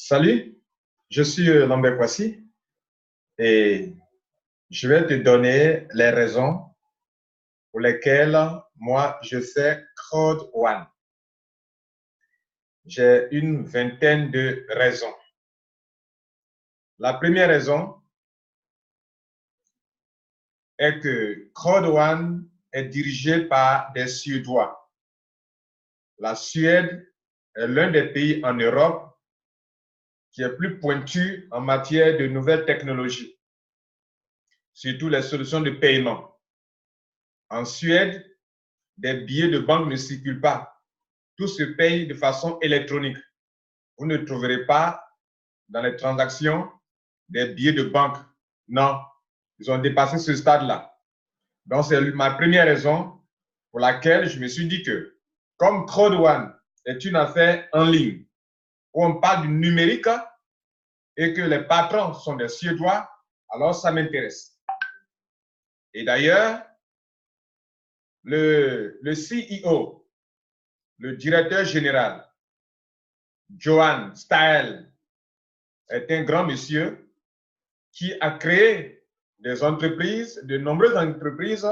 Salut, je suis Lambert Kwasi et je vais te donner les raisons pour lesquelles moi je fais Crowd One. J'ai une vingtaine de raisons. La première raison est que Crowd One est dirigé par des Suédois. La Suède est l'un des pays en Europe qui est plus pointu en matière de nouvelles technologies, surtout les solutions de paiement. En Suède, des billets de banque ne circulent pas. Tout se paye de façon électronique. Vous ne trouverez pas dans les transactions des billets de banque. Non, ils ont dépassé ce stade-là. Donc, c'est ma première raison pour laquelle je me suis dit que, comme Crowd One est une affaire en ligne, où on parle du numérique et que les patrons sont des Suédois, alors ça m'intéresse. Et d'ailleurs, le CEO, le directeur général, Johan Stael, est un grand monsieur qui a créé des entreprises, de nombreuses entreprises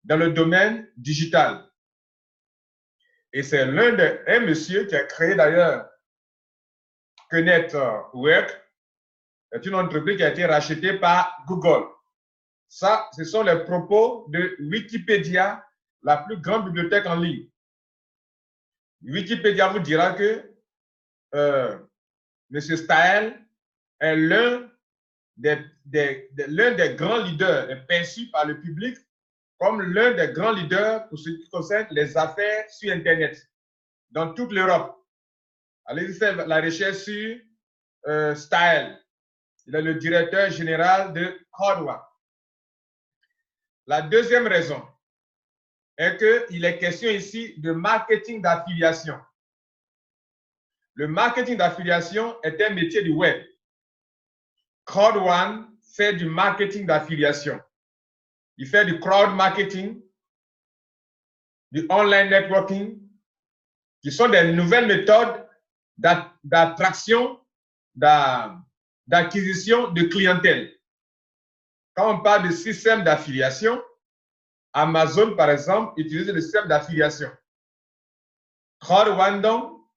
dans le domaine digital. Et c'est un monsieur qui a créé d'ailleurs Connect Work, c'est une entreprise qui a été rachetée par Google. Ça, ce sont les propos de Wikipédia, la plus grande bibliothèque en ligne. Wikipédia vous dira que M. Stael est l'un des grands leaders perçus par le public comme l'un des grands leaders pour ce qui concerne les affaires sur Internet dans toute l'Europe. Allez faire la recherche sur Stael. Il est le directeur général de Crowd One. La deuxième raison est qu'il est question ici de marketing d'affiliation. Le marketing d'affiliation est un métier du web. Crowd One fait du marketing d'affiliation. Il fait du crowd marketing, du online networking, qui sont des nouvelles méthodes d'attraction, d'acquisition de clientèle. Quand on parle de système d'affiliation, Amazon, par exemple, utilise le système d'affiliation. Crowd One, donc,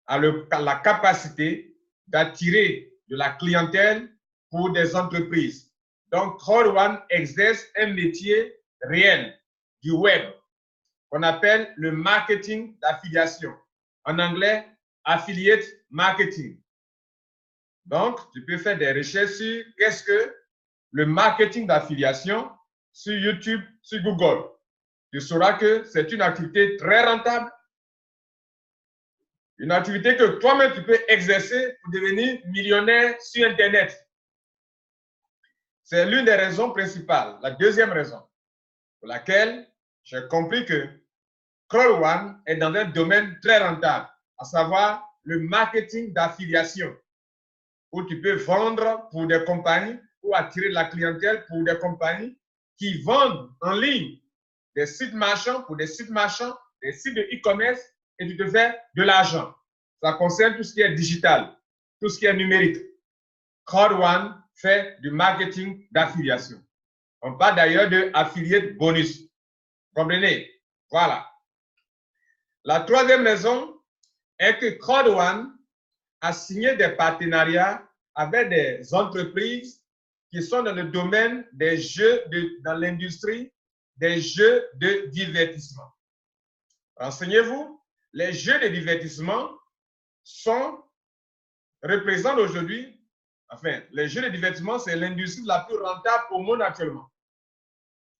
a la capacité d'attirer de la clientèle pour des entreprises. Donc, Crowd One exerce un métier réel du web qu'on appelle le marketing d'affiliation. En anglais, affiliate marketing. Donc, tu peux faire des recherches sur qu'est-ce que le marketing d'affiliation sur YouTube, sur Google. Tu sauras que c'est une activité très rentable, une activité que toi-même tu peux exercer pour devenir millionnaire sur Internet. C'est l'une des raisons principales. La deuxième raison pour laquelle j'ai compris que Crowd One est dans un domaine très rentable, à savoir le marketing d'affiliation, où tu peux vendre pour des compagnies ou attirer de la clientèle pour des compagnies qui vendent en ligne des sites marchands pour des sites marchands, des sites de e-commerce, et tu te fais de l'argent. Ça concerne tout ce qui est digital, tout ce qui est numérique. Crowd One fait du marketing d'affiliation. On parle d'ailleurs de affiliate bonus. Comprenez? Voilà. La troisième raison est que Crowd One a signé des partenariats avec des entreprises qui sont dans le domaine des jeux, dans l'industrie des jeux de divertissement. Renseignez-vous, les jeux de divertissement représentent aujourd'hui, les jeux de divertissement, c'est l'industrie la plus rentable au monde actuellement.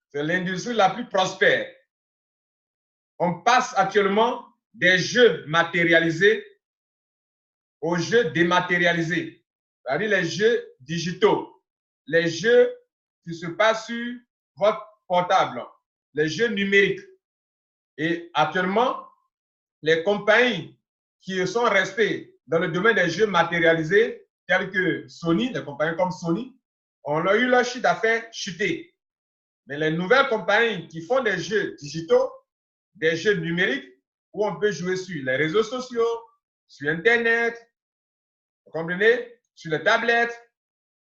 C'est l'industrie la plus prospère. On passe actuellement des jeux matérialisés aux jeux dématérialisés, c'est-à-dire les jeux digitaux, les jeux qui se passent sur votre portable, les jeux numériques. Et actuellement, les compagnies qui sont restées dans le domaine des jeux matérialisés, tels que Sony, les compagnies comme Sony, ont eu leur chiffre d'affaires chuté. Mais les nouvelles compagnies qui font des jeux digitaux, des jeux numériques, où on peut jouer sur les réseaux sociaux, sur Internet, Vous comprenez? Sur les tablettes,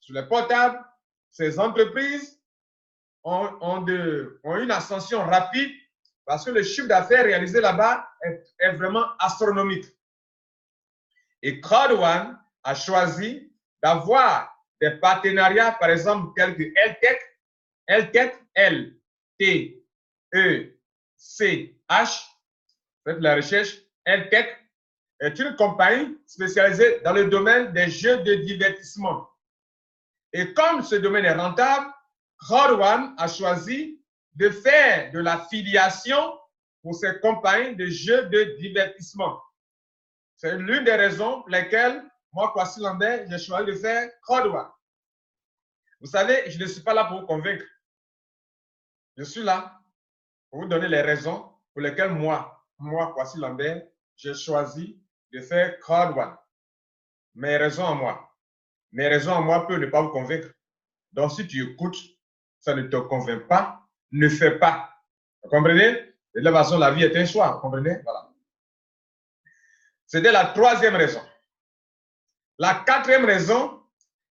sur les portables, ces entreprises ont une ascension rapide parce que le chiffre d'affaires réalisé là-bas est vraiment astronomique. Et Crowd1 a choisi d'avoir des partenariats, par exemple, tels que LTech, L-T-E-C-H, faites la recherche, LTech est une compagnie spécialisée dans le domaine des jeux de divertissement. Et comme ce domaine est rentable, Crowd1 a choisi de faire de l'affiliation pour ces compagnies de jeux de divertissement. C'est l'une des raisons pour lesquelles moi, Kwasi Lambert, j'ai choisi de faire Crowd1. Vous savez, je ne suis pas là pour vous convaincre. Je suis là pour vous donner les raisons pour lesquelles moi, Kwasi Lambert, j'ai choisi de faire Crowd1. Mes raisons à moi. Mes raisons à moi peuvent ne pas vous convaincre. Donc, si tu écoutes, ça ne te convainc pas, ne fais pas. Vous comprenez? De la façon, la vie est un choix. Vous comprenez? Voilà. C'était la troisième raison. La quatrième raison,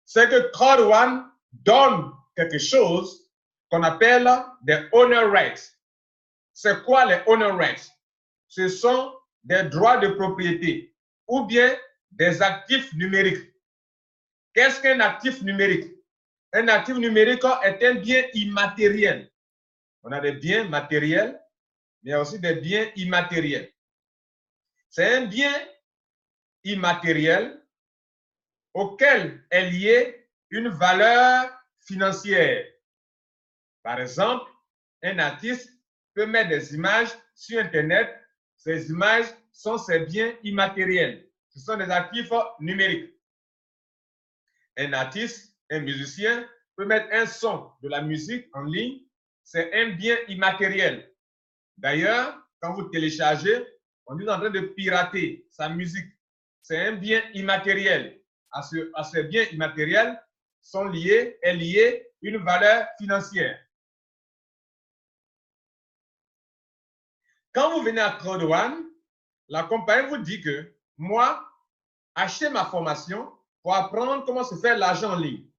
c'est que Crowd1 donne quelque chose qu'on appelle des owner rights. C'est quoi les owner rights? Ce sont des droits de propriété ou bien des actifs numériques. Qu'est-ce qu'un actif numérique? Un actif numérique est un bien immatériel. On a des biens matériels, mais il y a aussi des biens immatériels. C'est un bien immatériel auquel est liée une valeur financière. Par exemple, un artiste peut mettre des images sur Internet. Ces images sont ses biens immatériels. Ce sont des actifs numériques. Un artiste, un musicien peut mettre un son de la musique en ligne. C'est un bien immatériel. D'ailleurs, quand vous téléchargez, on est en train de pirater sa musique. C'est un bien immatériel. À ce bien immatériel est liée une valeur financière. Quand vous venez à Crowd1, la compagnie vous dit que moi, achetez ma formation pour apprendre comment se faire l'argent en ligne.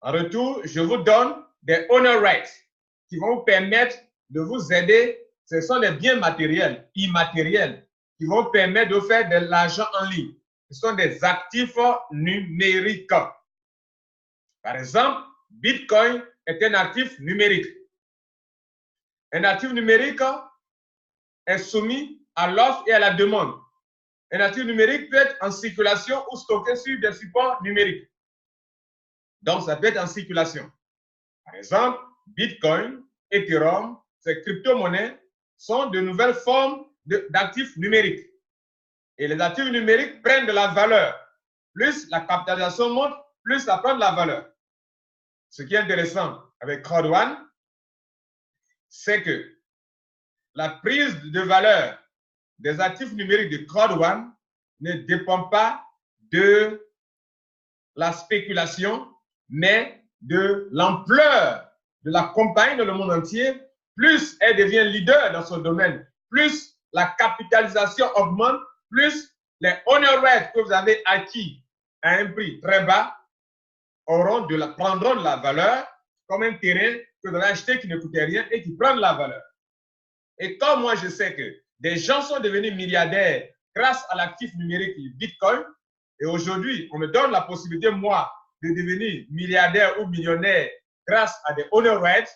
En retour, je vous donne des owner rights qui vont vous permettre de vous aider. Ce sont des biens matériels, immatériels, qui vont vous permettre de faire de l'argent en ligne. Ce sont des actifs numériques. Par exemple, Bitcoin est un actif numérique. Un actif numérique est soumis à l'offre et à la demande. Un actif numérique peut être en circulation ou stocké sur des supports numériques. Donc, ça peut être en circulation. Par exemple, Bitcoin, Ethereum, ces crypto-monnaies sont de nouvelles formes d'actifs numériques. Et les actifs numériques prennent de la valeur. Plus la capitalisation monte, plus ça prend de la valeur. Ce qui est intéressant avec Crowd1, c'est que la prise de valeur des actifs numériques de Crowd1 ne dépend pas de la spéculation, mais de l'ampleur de la compagnie dans le monde entier. Plus elle devient leader dans son domaine, plus la capitalisation augmente, plus les owner rights que vous avez acquis à un prix très bas prendront de la valeur, comme un terrain que vous avez acheté qui ne coûtait rien et qui prend de la valeur. Et comme moi, je sais que des gens sont devenus milliardaires grâce à l'actif numérique Bitcoin, et aujourd'hui, on me donne la possibilité, moi, de devenir milliardaire ou millionnaire grâce à des owner rights,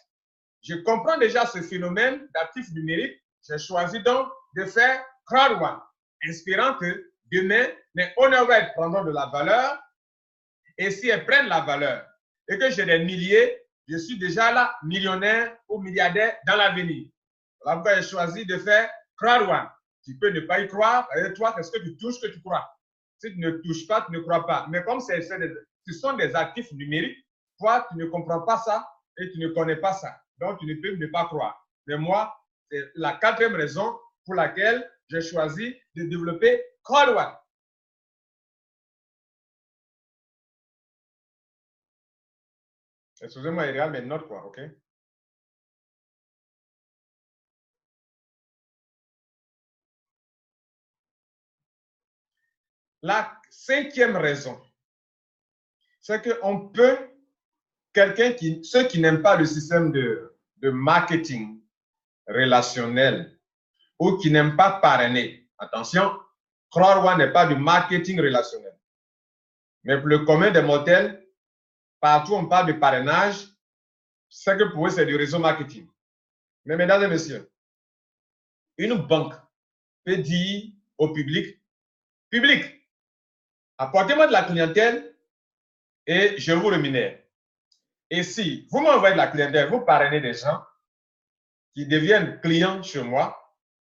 je comprends déjà ce phénomène d'actifs numériques. J'ai choisi donc de faire Crowd1, espérant que demain, mes owner rights prendront de la valeur, et si elles prennent la valeur et que j'ai des milliers, je suis déjà là millionnaire ou milliardaire dans l'avenir. Voilà pourquoi j'ai choisi de faire Crowd1. Tu peux ne pas y croire, et toi, est-ce que tu touches que tu crois? Si tu ne touches pas, tu ne crois pas. Mais comme ce sont des actifs numériques, toi, tu ne comprends pas ça et tu ne connais pas ça. Donc, tu ne peux ne pas croire. Mais moi, c'est la quatrième raison pour laquelle j'ai choisi de développer Crowd1. Excusez-moi, il regarde mes notes, quoi, OK? La cinquième raison c'est qu'on peut, ceux qui n'aiment pas le système de marketing relationnel ou qui n'aiment pas parrainer, attention, Crowd One n'est pas du marketing relationnel. Mais pour le commun des mortels, partout on parle de parrainage, c'est que pour eux, c'est du réseau marketing. Mais mesdames et messieurs, une banque peut dire au public, apportez-moi de la clientèle et je vous rémunère. Et si vous m'envoyez de la clientèle, vous parrainez des gens qui deviennent clients chez moi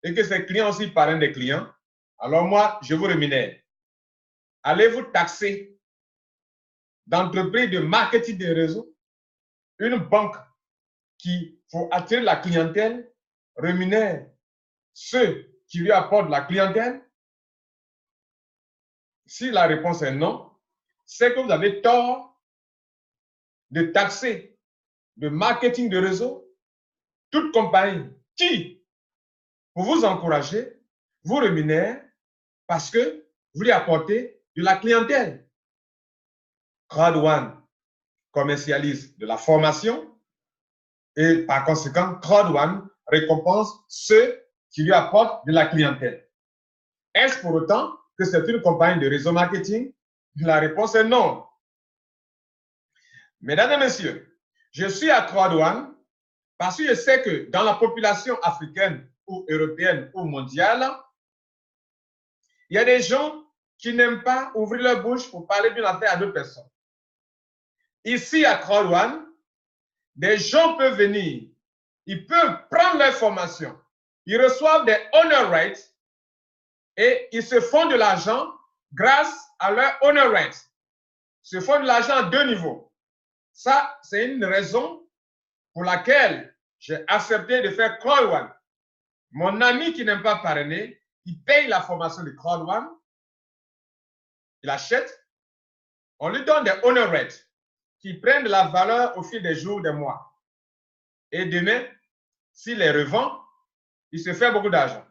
et que ces clients aussi parrainent des clients, alors moi, je vous rémunère. Allez-vous taxer d'entreprises de marketing des réseaux une banque qui, pour attirer la clientèle, rémunère ceux qui lui apportent la clientèle? Si la réponse est non, c'est que vous avez tort de taxer de marketing de réseau toute compagnie qui, pour vous encourager, vous rémunère parce que vous lui apportez de la clientèle. Crowd One commercialise de la formation et par conséquent, Crowd One récompense ceux qui lui apportent de la clientèle. Est-ce pour autant que c'est une compagnie de réseau marketing? La réponse est non. Mesdames et messieurs, je suis à Crowd One parce que je sais que dans la population africaine ou européenne ou mondiale, il y a des gens qui n'aiment pas ouvrir leur bouche pour parler d'une affaire à d'autres personnes. Ici à Crowd One, des gens peuvent venir, ils peuvent prendre leur formation, ils reçoivent des honor rates et ils se font de l'argent grâce à leur honor rates. Ils se font de l'argent à deux niveaux. Ça, c'est une raison pour laquelle j'ai accepté de faire Crowd One. Mon ami qui n'aime pas parrainer, il paye la formation de Crowd One, il achète, on lui donne des honor rates qui prennent de la valeur au fil des jours, des mois. Et demain, s'il les revend, il se fait beaucoup d'argent.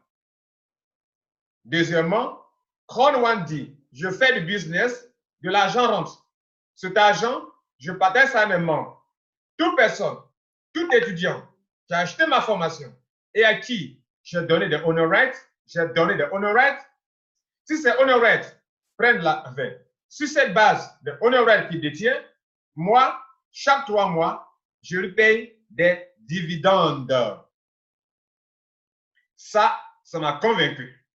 Deuxièmement, Crowd One dit, je fais du business, de l'argent rentre. Cet argent, je partage ça à mes membres. Toute personne, tout étudiant qui a acheté ma formation et à qui j'ai donné des honor rates, si ces honor rates prennent sur cette base de honor rates qu'il détient, moi, chaque 3 mois, je lui paye des dividendes. Ça m'a convaincu.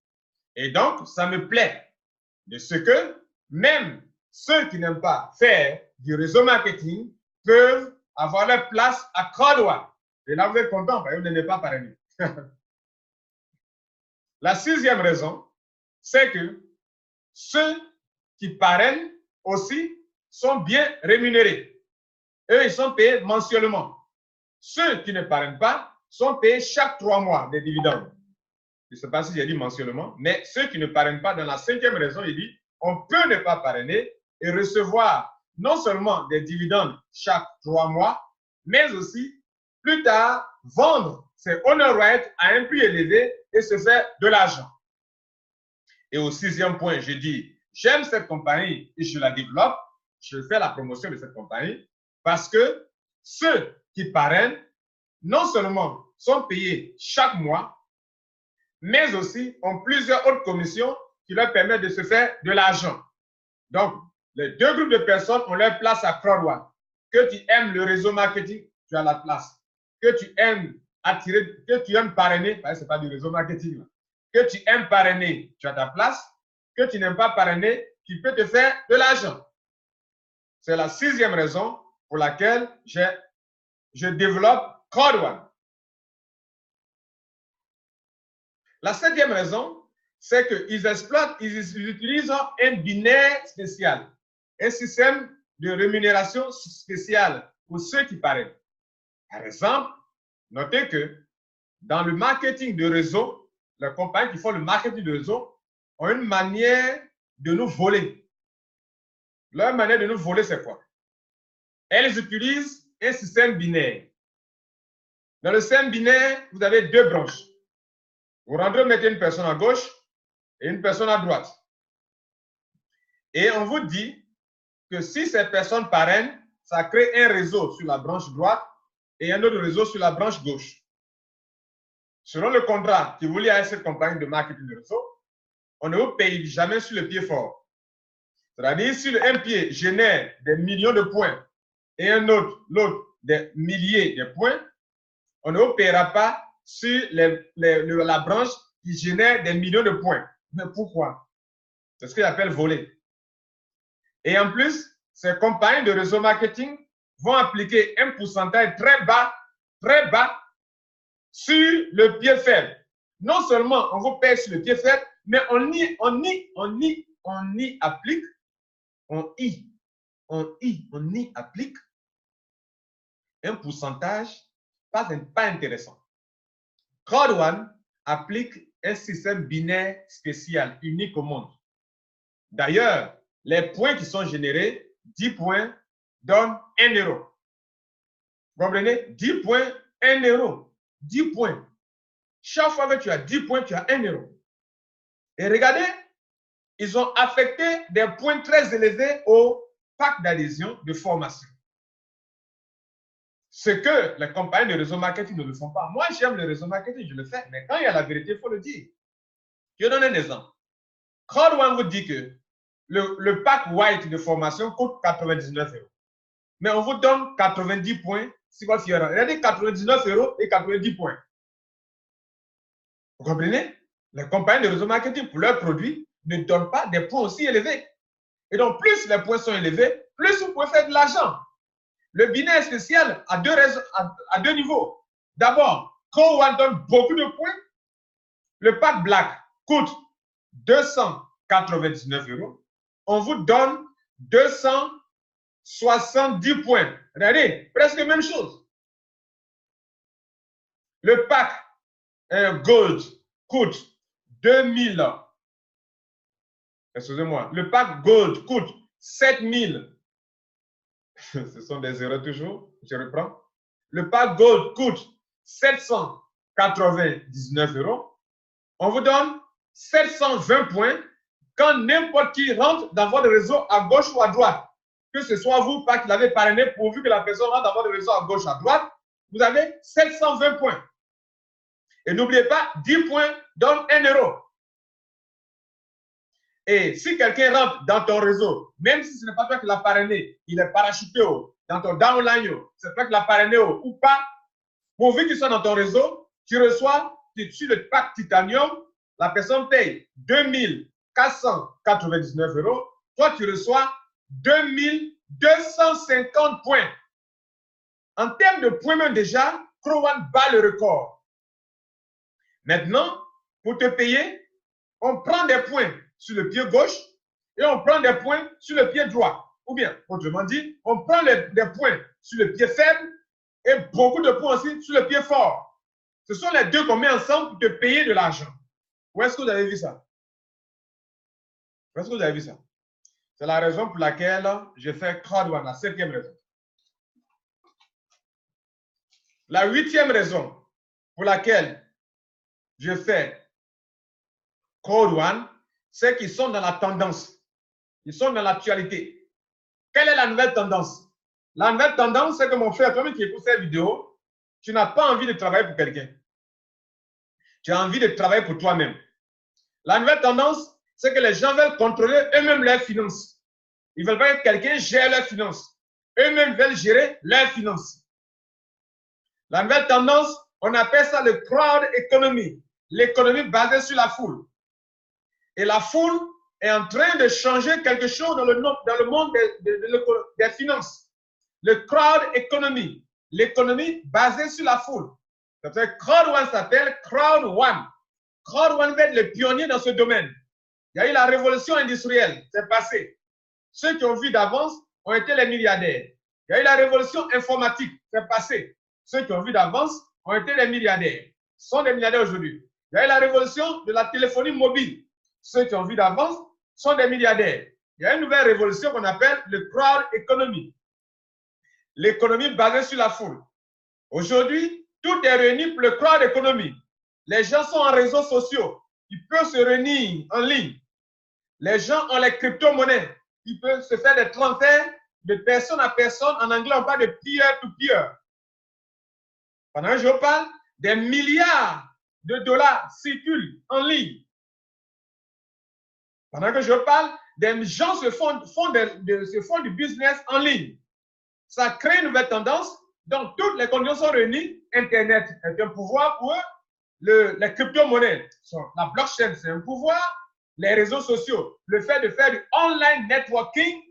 Et donc, ça me plaît de ce que même ceux qui n'aiment pas faire du réseau marketing peuvent avoir leur place à Crowd One. Et là, vous êtes content parce que vous n'aimez pas parrainer. La 6e raison, c'est que ceux qui parrainent aussi sont bien rémunérés. Eux, ils sont payés mensuellement. Ceux qui ne parrainent pas sont payés chaque 3 mois des dividendes. Je ne sais pas si j'ai dit mensuellement, mais ceux qui ne parrainent pas, dans la 5e raison, il dit on peut ne pas parrainer et recevoir non seulement des dividendes chaque 3 mois, mais aussi plus tard vendre ses honor rates à un prix élevé et se faire de l'argent. Et au 6e point, je dis j'aime cette compagnie et je la développe, je fais la promotion de cette compagnie parce que ceux qui parrainent non seulement sont payés chaque mois, mais aussi ont plusieurs autres commissions qui leur permettent de se faire de l'argent. Donc, les deux groupes de personnes ont leur place à Crowd One. Que tu aimes le réseau marketing, tu as la place. Que tu aimes attirer, que tu aimes parrainer, ce n'est pas du réseau marketing, là. Que tu aimes parrainer, tu as ta place. Que tu n'aimes pas parrainer, tu peux te faire de l'argent. C'est la 6e raison pour laquelle je développe Crowd One. La 7e raison, c'est qu'ils ils utilisent un binaire spécial, un système de rémunération spéciale pour ceux qui parrainent. Par exemple, notez que dans le marketing de réseau, les compagnies qui font le marketing de réseau ont une manière de nous voler. Leur manière de nous voler, c'est quoi? Elles utilisent un système binaire. Dans le système binaire, vous avez 2 branches. Vous rentrez, vous mettez une personne à gauche et une personne à droite. Et on vous dit, que si ces personnes parrainent, ça crée un réseau sur la branche droite et un autre réseau sur la branche gauche. Selon le contrat qui vous lie à cette compagnie de marketing de réseau, on ne vous paye jamais sur le pied fort. C'est-à-dire, si un pied génère des millions de points et l'autre des milliers de points, on ne vous paiera pas sur la branche qui génère des millions de points. Mais pourquoi? C'est ce qu'ils appellent voler. Et en plus, ces compagnies de réseau marketing vont appliquer un pourcentage très bas sur le pied faible. Non seulement on vous paye sur le pied faible, mais on y applique un pourcentage pas intéressant. Crowd1 applique un système binaire spécial, unique au monde. D'ailleurs, les points qui sont générés, 10 points, donnent 1 euro. Vous comprenez? 10 points, 1 euro. 10 points. Chaque fois que tu as 10 points, tu as 1 euro. Et regardez, ils ont affecté des points très élevés au pack d'adhésion de formation. Ce que les compagnies de réseau marketing ne le font pas. Moi, j'aime le réseau marketing, je le fais. Mais quand il y a la vérité, il faut le dire. Je donne un exemple. Crowd1 vous dit que le pack white de formation coûte 99 euros. Mais on vous donne 90 points si votre fier. Regardez, 99 euros et 90 points. Vous comprenez? Les compagnies de réseau marketing, pour leurs produits, ne donnent pas des points aussi élevés. Et donc, plus les points sont élevés, plus vous pouvez faire de l'argent. Le binaire spécial a deux niveaux. D'abord, Crowd1 donne beaucoup de points. Le pack black coûte 299 euros. On vous donne 270 points. Regardez, presque la même chose. Le pack gold coûte 2000. Excusez-moi. Le pack gold coûte 7000. Ce sont des erreurs toujours. Je reprends. Le pack gold coûte 799 euros. On vous donne 720 points quand n'importe qui rentre dans votre réseau à gauche ou à droite. Que ce soit vous, pas qui l'avez parrainé, pourvu que la personne rentre dans votre réseau à gauche ou à droite, vous avez 720 points. Et n'oubliez pas, 10 points donnent 1 euro. Et si quelqu'un rentre dans ton réseau, même si ce n'est pas toi qui l'as parrainé, il est parachuté dans ton downline, c'est toi qui l'as parrainé ou pas, pourvu qu'il soit dans ton réseau, tu reçois, sur le pack titanium, la personne paye 2499 euros. Toi, tu reçois 2250 points. En termes de points, même déjà, Crowd1 bat le record. Maintenant, pour te payer, on prend des points sur le pied gauche et on prend des points sur le pied droit. Ou bien, autrement dit, on prend des points sur le pied faible et beaucoup de points aussi sur le pied fort. Ce sont les deux qu'on met ensemble pour te payer de l'argent. Où est-ce que vous avez vu ça? Où est-ce que vous avez vu ça? C'est la raison pour laquelle je fais Crowd1, la 7e raison. La 8e raison pour laquelle je fais Crowd1, c'est qu'ils sont dans la tendance. Ils sont dans l'actualité. Quelle est la nouvelle tendance? La nouvelle tendance, c'est que mon frère, toi-même qui écoute cette vidéo, tu n'as pas envie de travailler pour quelqu'un. Tu as envie de travailler pour toi-même. La nouvelle tendance, c'est que les gens veulent contrôler eux-mêmes leurs finances. Ils ne veulent pas que quelqu'un gère leurs finances. Eux-mêmes veulent gérer leurs finances. La nouvelle tendance, on appelle ça le crowd economy, l'économie basée sur la foule. Et la foule est en train de changer quelque chose dans le monde des finances. Le crowd economy, l'économie basée sur la foule. Crowd1 s'appelle Crowd1. Crowd1 va être le pionnier dans ce domaine. Il y a eu la révolution industrielle, c'est passé. Ceux qui ont vu d'avance ont été les milliardaires. Il y a eu la révolution informatique, c'est passé. Ceux qui ont vu d'avance ont été les milliardaires. Sont des milliardaires aujourd'hui. Il y a eu la révolution de la téléphonie mobile. Ceux qui ont vu d'avance sont des milliardaires. Il y a une nouvelle révolution qu'on appelle le crowd economy. L'économie basée sur la foule. Aujourd'hui, tout est réuni pour le crowd economy. Les gens sont en réseaux sociaux. Ils peuvent se réunir en ligne. Les gens ont les crypto-monnaies. il peut se faire des transferts de personne à personne. En anglais, on parle de peer-to-peer. Pendant que je parle, des milliards de dollars circulent en ligne. Pendant que je parle, des gens se font du business en ligne. Ça crée une nouvelle tendance. Donc, toutes les conditions sont réunies. Internet est un pouvoir pour eux. Les crypto-monnaies, la blockchain, c'est un pouvoir. Les réseaux sociaux, le fait de faire du online networking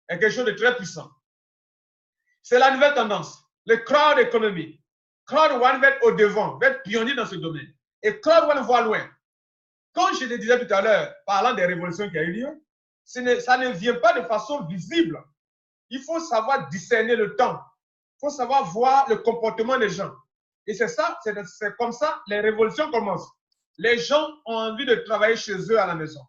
est quelque chose de très puissant. C'est la nouvelle tendance. Le crowd economy. Crowd One va être au devant, va être pionnier dans ce domaine. Et Crowd One voit loin. Comme je le disais tout à l'heure, parlant des révolutions qui ont eu lieu, ça ne vient pas de façon visible. Il faut savoir discerner le temps. Il faut savoir voir le comportement des gens. Et c'est ça, c'est comme ça les révolutions commencent. Les gens ont envie de travailler chez eux à la maison.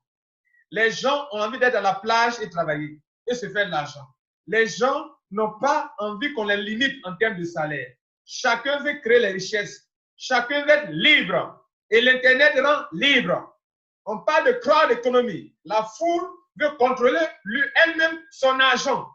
Les gens ont envie d'être à la plage et travailler et se faire de l'argent. Les gens n'ont pas envie qu'on les limite en termes de salaire. Chacun veut créer les richesses. Chacun veut être libre. Et l'Internet rend libre. On parle de crowd economy. La foule veut contrôler elle-même son argent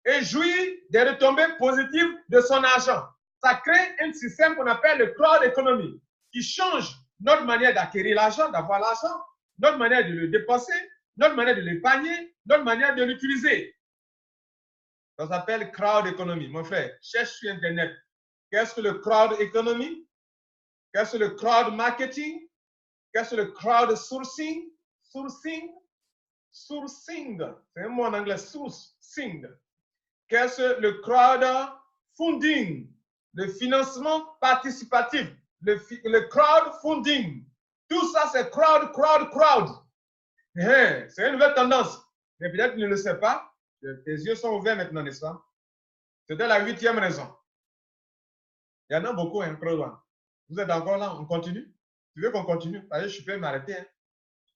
et jouir des retombées positives de son argent. Ça crée un système qu'on appelle le crowd economy qui change notre manière d'acquérir l'argent, d'avoir l'argent, notre manière de le dépenser, notre manière de l'épargner, notre manière de l'utiliser. Ça s'appelle crowd economy. Mon frère, cherche sur Internet. Qu'est-ce que le crowd economy? Qu'est-ce que le crowd marketing? Qu'est-ce que le crowd sourcing? Sourcing? Sourcing. C'est un mot en anglais, sourcing. Qu'est-ce que le crowd funding? Le financement participatif. Le crowdfunding. Tout ça, c'est crowd. C'est une nouvelle tendance. Mais peut-être que tu ne le sais pas. Tes yeux sont ouverts maintenant, n'est-ce pas? C'était la 8e raison. Il y en a beaucoup, hein, crowd one. Vous êtes encore là? On continue? Tu veux qu'on continue? Allez, je peux m'arrêter. Hein.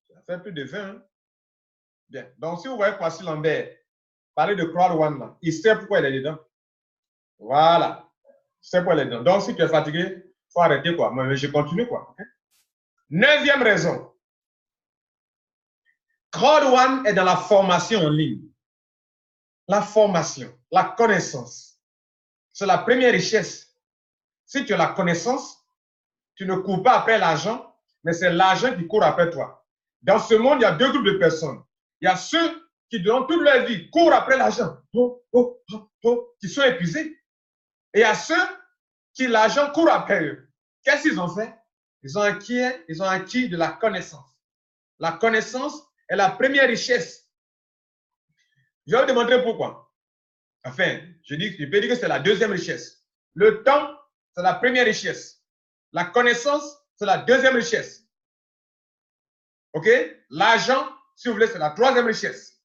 Ça fait plus de 20. Hein. Bien. Donc, si vous voyez Kwasi Lambert parler de crowd one, là, il sait pourquoi il est dedans. Voilà. Il sait pourquoi il est dedans. Donc, si tu es fatigué, il faut arrêter, quoi. Mais je continue, quoi. Okay? 9e raison. Crowd one est dans la formation en ligne. La formation, la connaissance. C'est la première richesse. Si tu as la connaissance, tu ne cours pas après l'argent, mais c'est l'argent qui court après toi. Dans ce monde, il y a deux groupes de personnes. Il y a ceux qui, durant toute leur vie, courent après l'argent, qui sont épuisés. Et il y a ceux qui, l'argent court après eux. Qu'est-ce qu'ils ont fait? Ils ont acquis de la connaissance. La connaissance est la première richesse. Je vais vous démontrer pourquoi. Enfin, je peux dire que c'est la deuxième richesse. Le temps, c'est la première richesse. La connaissance, c'est la deuxième richesse. OK? L'argent, si vous voulez, c'est la troisième richesse.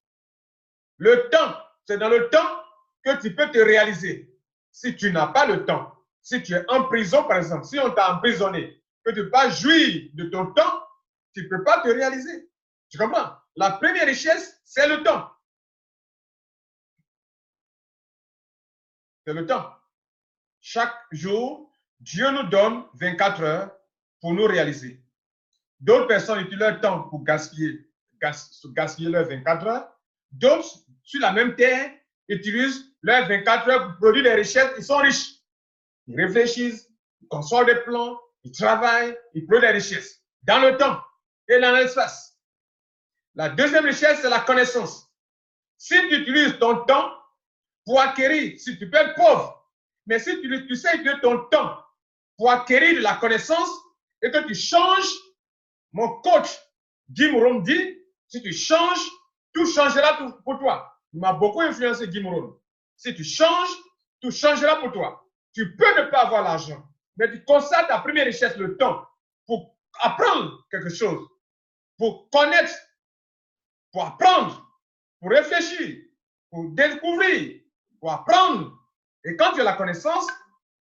Le temps, c'est dans le temps que tu peux te réaliser. Si tu n'as pas le temps, si tu es en prison, par exemple, si on t'a emprisonné, que tu ne peux pas jouir de ton temps, tu ne peux pas te réaliser. Tu comprends? La première richesse, c'est le temps. C'est le temps. Chaque jour, Dieu nous donne 24 heures pour nous réaliser. D'autres personnes utilisent leur temps pour gaspiller leurs 24 heures. D'autres, sur la même terre, utilisent leurs 24 heures pour produire des richesses. Ils sont riches. Ils réfléchissent, ils conçoivent des plans, ils travaillent, ils produisent des richesses. Dans le temps et dans l'espace. La deuxième richesse, c'est la connaissance. Si tu utilises ton temps pour acquérir, si tu peux être pauvre, mais si tu sais utiliser ton temps pour acquérir de la connaissance et que tu changes, mon coach Jim Rohn dit, si tu changes, tout changera pour toi. Il m'a beaucoup influencé, Jim Rohn. Si tu changes, tout changera pour toi. Tu peux ne pas avoir l'argent, mais tu consacres ta première richesse, le temps, pour apprendre quelque chose, pour connaître, pour apprendre, pour réfléchir, pour découvrir, pour apprendre. Et quand tu as la connaissance,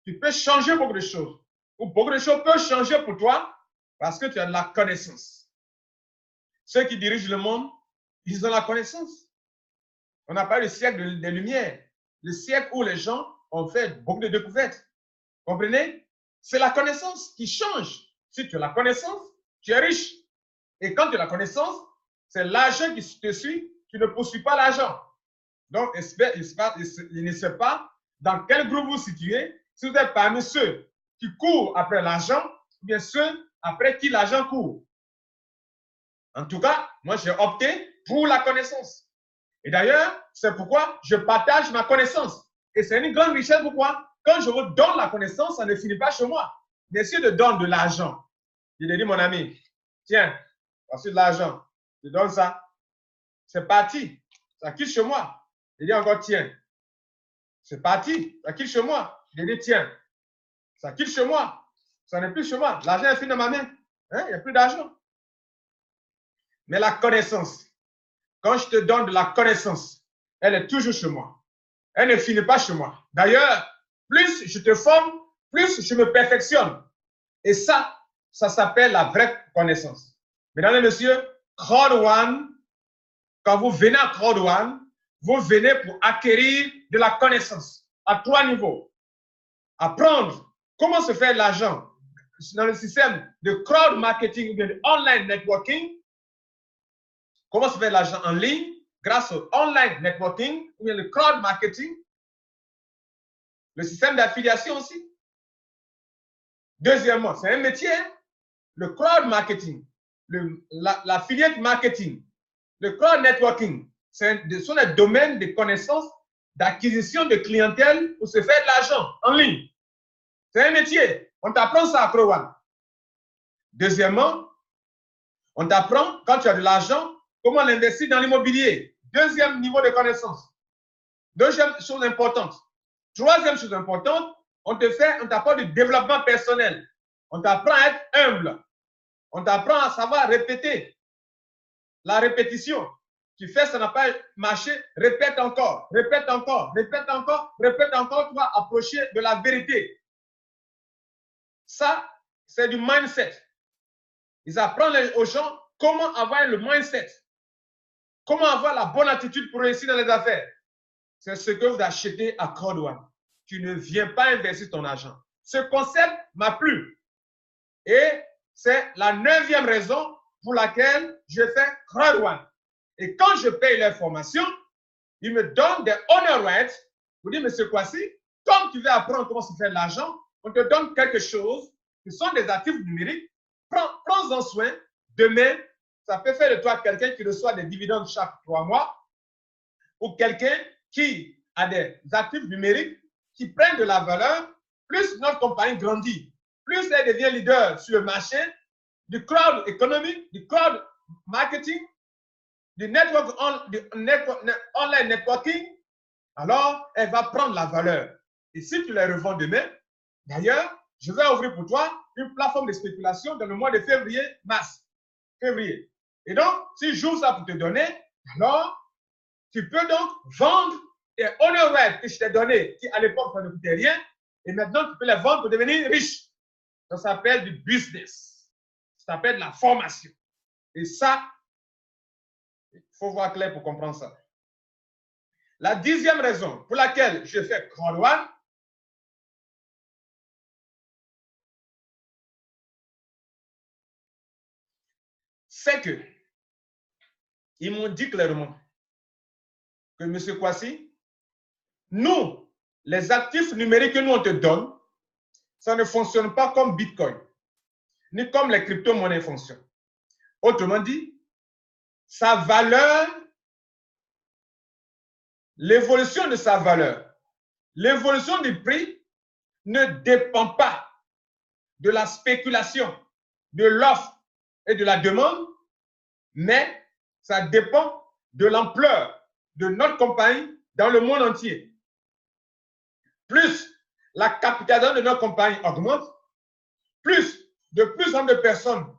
tu peux changer beaucoup de choses. Ou beaucoup de choses peuvent changer pour toi parce que tu as de la connaissance. Ceux qui dirigent le monde, ils ont la connaissance. On n'a pas le siècle des Lumières, le siècle où les gens ont fait beaucoup de découvertes. Comprenez? C'est la connaissance qui change. Si tu as la connaissance, tu es riche. Et quand tu as la connaissance, c'est l'argent qui te suit, tu ne poursuis pas l'argent. Donc, il ne sait pas dans quel groupe vous situez, si vous êtes parmi ceux qui courent après l'argent, ou bien ceux après qui l'argent court. En tout cas, moi, j'ai opté pour la connaissance. Et d'ailleurs, c'est pourquoi je partage ma connaissance. Et c'est une grande richesse. Pourquoi? Quand je vous donne la connaissance, ça ne finit pas chez moi. Mais si je donne de l'argent, je lui dis, mon ami, tiens, voici de l'argent, je donne ça. C'est parti. Ça quitte chez moi. Je dis encore, tiens. C'est parti. Ça quitte chez moi. Je dis, tiens. Ça quitte chez moi. Ça n'est plus chez moi. L'argent est fini dans ma main. Hein? Il n'y a plus d'argent. Mais la connaissance, quand je te donne de la connaissance, elle est toujours chez moi. Elle ne finit pas chez moi. D'ailleurs, plus je te forme, plus je me perfectionne. Et ça s'appelle la vraie connaissance. Mesdames et messieurs, Crowd One, quand vous venez à Crowd One, vous venez pour acquérir de la connaissance à 3 niveaux. Apprendre comment se faire de l'argent dans le système de crowd marketing ou de online networking. Comment se faire de l'argent en ligne grâce au online networking ou bien le crowd marketing. Le système d'affiliation aussi. Deuxièmement, c'est un métier, le crowd marketing, l'affiliate marketing, le crowd networking. Ce sont des domaines de connaissances d'acquisition de clientèle pour se faire de l'argent en ligne. C'est un métier. On t'apprend ça à Crowd One. Deuxièmement, on t'apprend, quand tu as de l'argent, comment l'investir dans l'immobilier. Deuxième niveau de connaissance. Deuxième chose importante. Troisième chose importante, on t'apprend du développement personnel. On t'apprend à être humble. On t'apprend à savoir répéter. La répétition. Tu fais, ça n'a pas marché, répète encore, répète encore, répète encore, répète encore, tu vas approcher de la vérité. Ça, c'est du mindset. Ils apprennent aux gens comment avoir le mindset. Comment avoir la bonne attitude pour réussir dans les affaires. C'est ce que vous achetez à Crowd One. Tu ne viens pas investir ton argent. Ce concept m'a plu. Et c'est la 9e raison pour laquelle je fais Crowd One. Et quand je paye les formations, ils me donnent des honor rights. Vous dites, monsieur Kwasi, comme tu veux apprendre comment se faire de l'argent, on te donne quelque chose qui sont des actifs numériques. Prends-en soin. Demain, ça peut faire de toi quelqu'un qui reçoit des dividendes chaque 3 mois ou quelqu'un qui a des actifs numériques qui prennent de la valeur. Plus notre compagnie grandit, plus elle devient leader sur le marché du crowd economy, du crowd marketing, du online networking, alors elle va prendre la valeur. Et si tu les revends demain, d'ailleurs, je vais ouvrir pour toi une plateforme de spéculation dans le mois de février-mars. Février. Et donc, si j'ouvre ça pour te donner, alors tu peux donc vendre tes honor rights que je t'ai donnés, qui à l'époque ça ne coûtait rien, et maintenant tu peux les vendre pour devenir riche. Ça s'appelle du business. Ça s'appelle de la formation. Et ça, il faut voir clair pour comprendre ça. La 10e raison pour laquelle je fais Crowd One, c'est que ils m'ont dit clairement que M. Kwasi, nous, les actifs numériques que nous on te donne, ça ne fonctionne pas comme Bitcoin, ni comme les crypto-monnaies fonctionnent. Autrement dit, sa valeur, l'évolution de sa valeur, l'évolution du prix ne dépend pas de la spéculation, de l'offre et de la demande, mais ça dépend de l'ampleur de notre compagnie dans le monde entier. Plus la capitalisation de notre compagnie augmente, plus en plus de personnes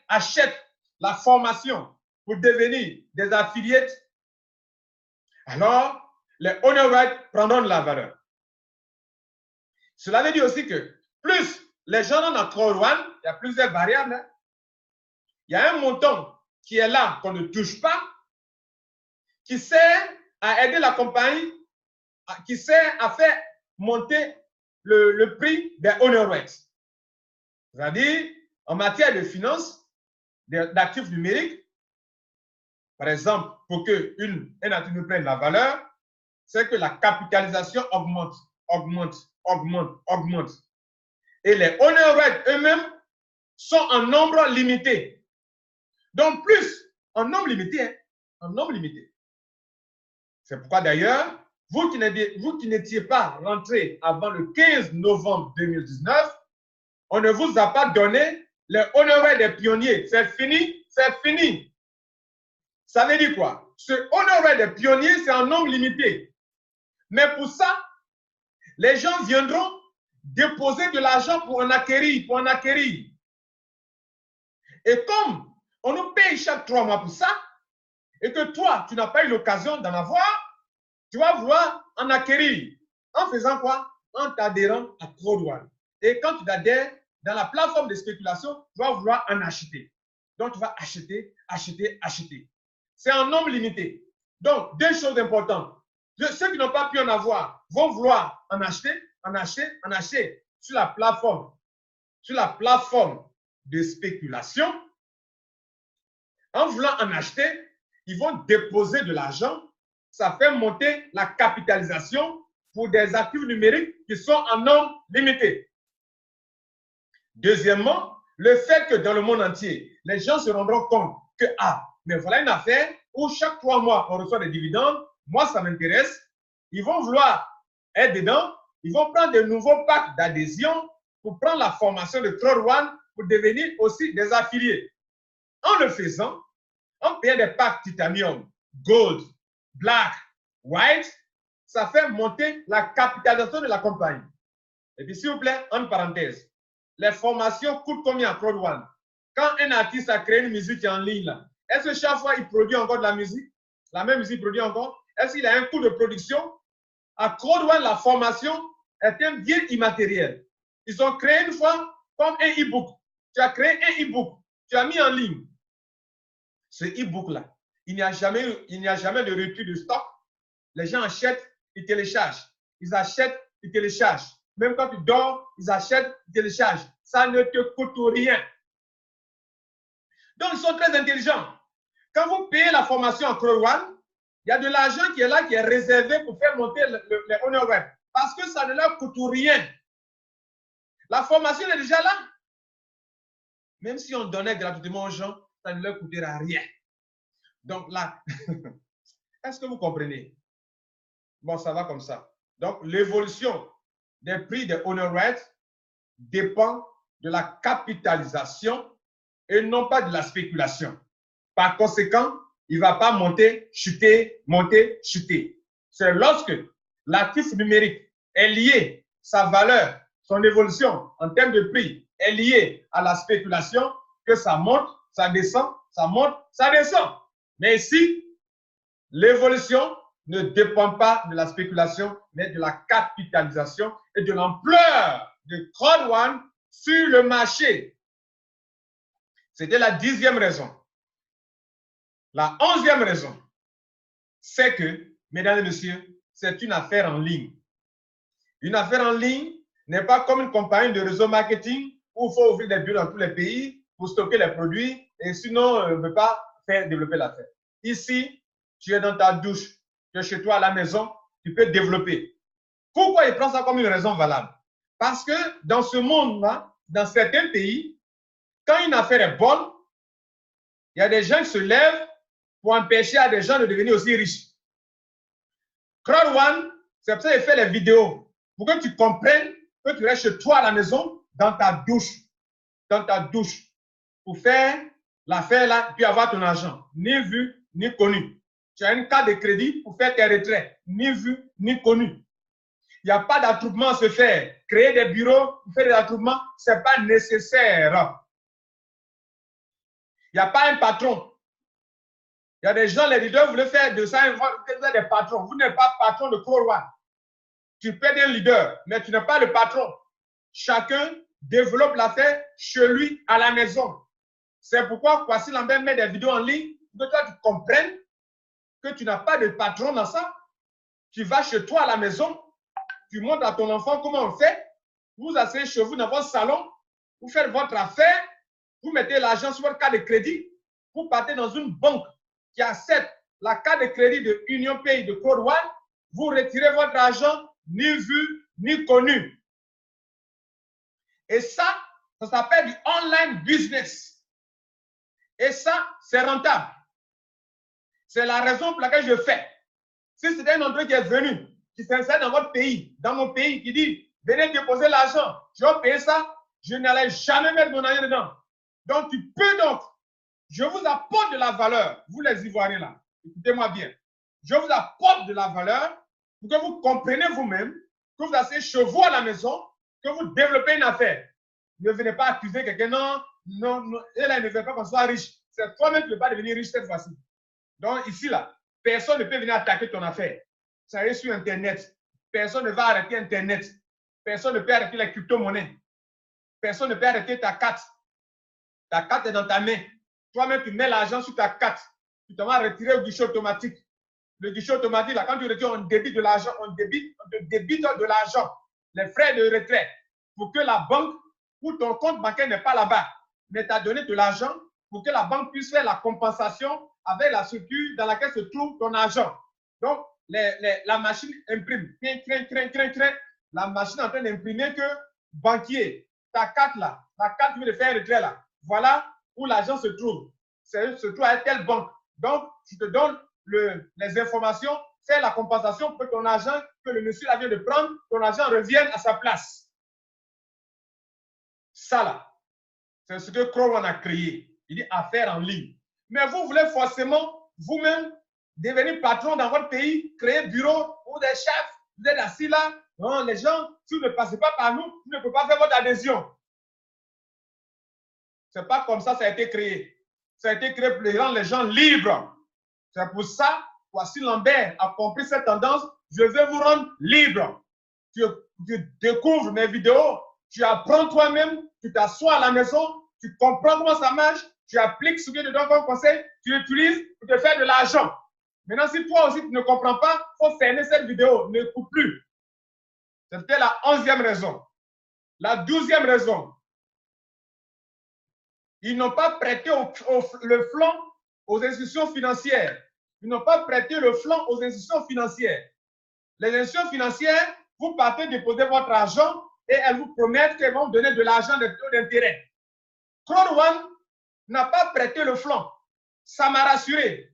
achètent la formation pour devenir des affiliates, alors les honor rights prendront de la valeur. Cela veut dire aussi que plus les gens ont dans Crowd One, il y a plusieurs variables. Hein. Il y a un montant qui est là, qu'on ne touche pas, qui sert à aider la compagnie, qui sert à faire monter le prix des honor rights. C'est-à-dire, en matière de finances, d'actifs numériques, Par exemple, pour qu'une activité prenne la valeur, c'est que la capitalisation augmente, augmente, augmente, augmente. Et les owner rights eux-mêmes sont en nombre limité. Donc, plus en nombre limité, hein, en nombre limité. C'est pourquoi d'ailleurs, vous qui n'étiez pas rentré avant le 15 novembre 2019, on ne vous a pas donné les honoraires des pionniers. C'est fini, c'est fini. Ça veut dire quoi? Ce honoraire des pionniers, c'est en nombre limité. Mais pour ça, les gens viendront déposer de l'argent pour en acquérir, pour en acquérir. Et comme on nous paye chaque 3 mois pour ça, et que toi, tu n'as pas eu l'occasion d'en avoir, tu vas vouloir en acquérir. En faisant quoi? En t'adhérant à CrowdOne. Et quand tu t'adhères dans la plateforme de spéculation, tu vas vouloir en acheter. Donc, tu vas acheter, acheter, acheter. C'est en nombre limité. Donc, 2 choses importantes. Ceux qui n'ont pas pu en avoir vont vouloir en acheter, en acheter, en acheter sur la plateforme de spéculation. En voulant en acheter, ils vont déposer de l'argent. Ça fait monter la capitalisation pour des actifs numériques qui sont en nombre limité. Deuxièmement, le fait que dans le monde entier, les gens se rendront compte que, mais voilà une affaire où chaque 3 mois, on reçoit des dividendes. Moi, ça m'intéresse. Ils vont vouloir être dedans. Ils vont prendre de nouveaux packs d'adhésion pour prendre la formation de CrowdOne pour devenir aussi des affiliés. En le faisant, en payant des packs titanium, gold, black, white, ça fait monter la capitalisation de la compagnie. Et puis, s'il vous plaît, en parenthèse, les formations coûtent combien à CrowdOne? Quand un artiste a créé une musique en ligne, est-ce que chaque fois il produit encore de la musique? La même musique produit encore? Est-ce qu'il a un coût de production? À CrowdOne, la formation est un bien immatériel. Ils ont créé une fois comme un e-book. Tu as créé un e-book, tu as mis en ligne. Ce e-book-là, il n'y a jamais de rupture de stock. Les gens achètent, ils téléchargent. Ils achètent, ils téléchargent. Même quand tu dors, ils achètent, ils téléchargent. Ça ne te coûte rien. Donc, ils sont très intelligents. Quand vous payez la formation en CrowdOne, il y a de l'argent qui est là, qui est réservé pour faire monter les honor web. Parce que ça ne leur coûte rien. La formation est déjà là. Même si on donnait gratuitement aux gens, ça ne leur coûtera rien. Donc là, est-ce que vous comprenez? Bon, ça va comme ça. Donc, l'évolution des prix des honor rights dépend de la capitalisation et non pas de la spéculation. Par conséquent, il ne va pas monter, chuter, monter, chuter. C'est lorsque l'actif numérique est lié, sa valeur, son évolution en termes de prix est liée à la spéculation, que ça monte, ça descend, ça monte, ça descend. Mais ici, l'évolution ne dépend pas de la spéculation, mais de la capitalisation et de l'ampleur de CrowdOne sur le marché. C'était la 10e raison. La 11e raison, c'est que, mesdames et messieurs, c'est une affaire en ligne. Une affaire en ligne n'est pas comme une compagnie de réseau marketing où il faut ouvrir des bureaux dans tous les pays pour stocker les produits et sinon, on ne peut pas faire développer l'affaire. Ici, tu es dans ta douche, tu es chez toi à la maison, tu peux développer. Pourquoi il prend ça comme une raison valable? Parce que dans ce monde-là, dans certains pays, quand une affaire est bonne, il y a des gens qui se lèvent pour empêcher à des gens de devenir aussi riches. CrowdOne, c'est pour ça qu'il fait les vidéos, pour que tu comprennes que tu restes chez toi à la maison, dans ta douche, pour faire l'affaire là, puis avoir ton argent, ni vu, ni connu. Tu as une carte de crédit pour faire tes retraits, ni vu, ni connu. Il n'y a pas d'attroupement à se faire. Créer des bureaux pour faire des attroupements, ce n'est pas nécessaire. Il n'y a pas un patron. Il y a des gens, les leaders, vous voulez faire de ça, vous êtes des patrons. Vous n'êtes pas patron de CrowdOne. Tu peux être un leader, mais tu n'es pas le patron. Chacun développe l'affaire chez lui, à la maison. C'est pourquoi Kwasi Lambert met des vidéos en ligne pour que toi, tu comprennes que tu n'as pas de patron dans ça. Tu vas chez toi à la maison, tu montres à ton enfant comment on fait. Vous asseyez chez vous dans votre salon, vous faites votre affaire, vous mettez l'argent sur votre carte de crédit, vous partez dans une banque qui accepte la carte de crédit de Union Pay de Code One, vous retirez votre argent ni vu ni connu. Et ça s'appelle du online business. Et ça, c'est rentable. C'est la raison pour laquelle je fais. Si c'était un entreprise qui est venu, qui s'insère dans votre pays, dans mon pays, qui dit, venez déposer l'argent, je vais payer ça, je n'allais jamais mettre mon argent dedans. Donc, tu peux donc, je vous apporte de la valeur, vous les Ivoiriens là, écoutez-moi bien, je vous apporte de la valeur pour que vous compreniez vous-même, que vous asseyez chez vous à la maison, que vous développez une affaire. Ne venez pas accuser quelqu'un, non, et là, il ne veut pas qu'on soit riche. C'est toi-même qui ne veux pas devenir riche cette fois-ci. Donc, ici, là, personne ne peut venir attaquer ton affaire. Ça est sur Internet. Personne ne va arrêter Internet. Personne ne peut arrêter les crypto-monnaies. Personne ne peut arrêter ta carte. Ta carte est dans ta main. Toi-même, tu mets l'argent sur ta carte. Tu te vas retirer au guichet automatique. Le guichet automatique, là, quand tu retires, on débite de l'argent. On te débite de l'argent. Les frais de retrait. Pour que la banque ou ton compte bancaire n'est pas là-bas. Mais tu as donné de l'argent pour que la banque puisse faire la compensation avec la structure dans laquelle se trouve ton argent. Donc, la machine imprime. La machine est en train d'imprimer que banquier, ta carte là, la carte qui veut faire un retrait là, voilà où l'argent se trouve. Se trouve à telle banque. Donc, tu te donnes les informations, fais la compensation pour que ton argent, que le monsieur là vient de prendre, ton argent revienne à sa place. Ça là, c'est ce que Code One a créé. Il dit affaires en ligne. Mais vous voulez forcément vous-même devenir patron dans votre pays, créer bureau ou des chefs, vous êtes assis là. Non, les gens, si vous ne passez pas par nous, vous ne pouvez pas faire votre adhésion. Ce n'est pas comme ça ça a été créé. Ça a été créé pour rendre les gens libres. C'est pour ça, voici Lambert a compris cette tendance. Je vais vous rendre libre. Tu découvres mes vidéos, tu apprends toi-même, tu t'assois à la maison, tu comprends comment ça marche, tu appliques ce que tu donnes comme conseil, tu l'utilises pour te faire de l'argent. Maintenant, si toi aussi tu ne comprends pas, il faut fermer cette vidéo, n'écoute plus. C'était la 11e raison. La 12e raison. Ils n'ont pas prêté le flanc aux institutions financières. Ils n'ont pas prêté le flanc aux institutions financières. Les institutions financières, vous partez déposer votre argent et elles vous promettent qu'elles vont vous donner de l'argent de taux d'intérêt. Code One n'a pas prêté le flanc. Ça m'a rassuré.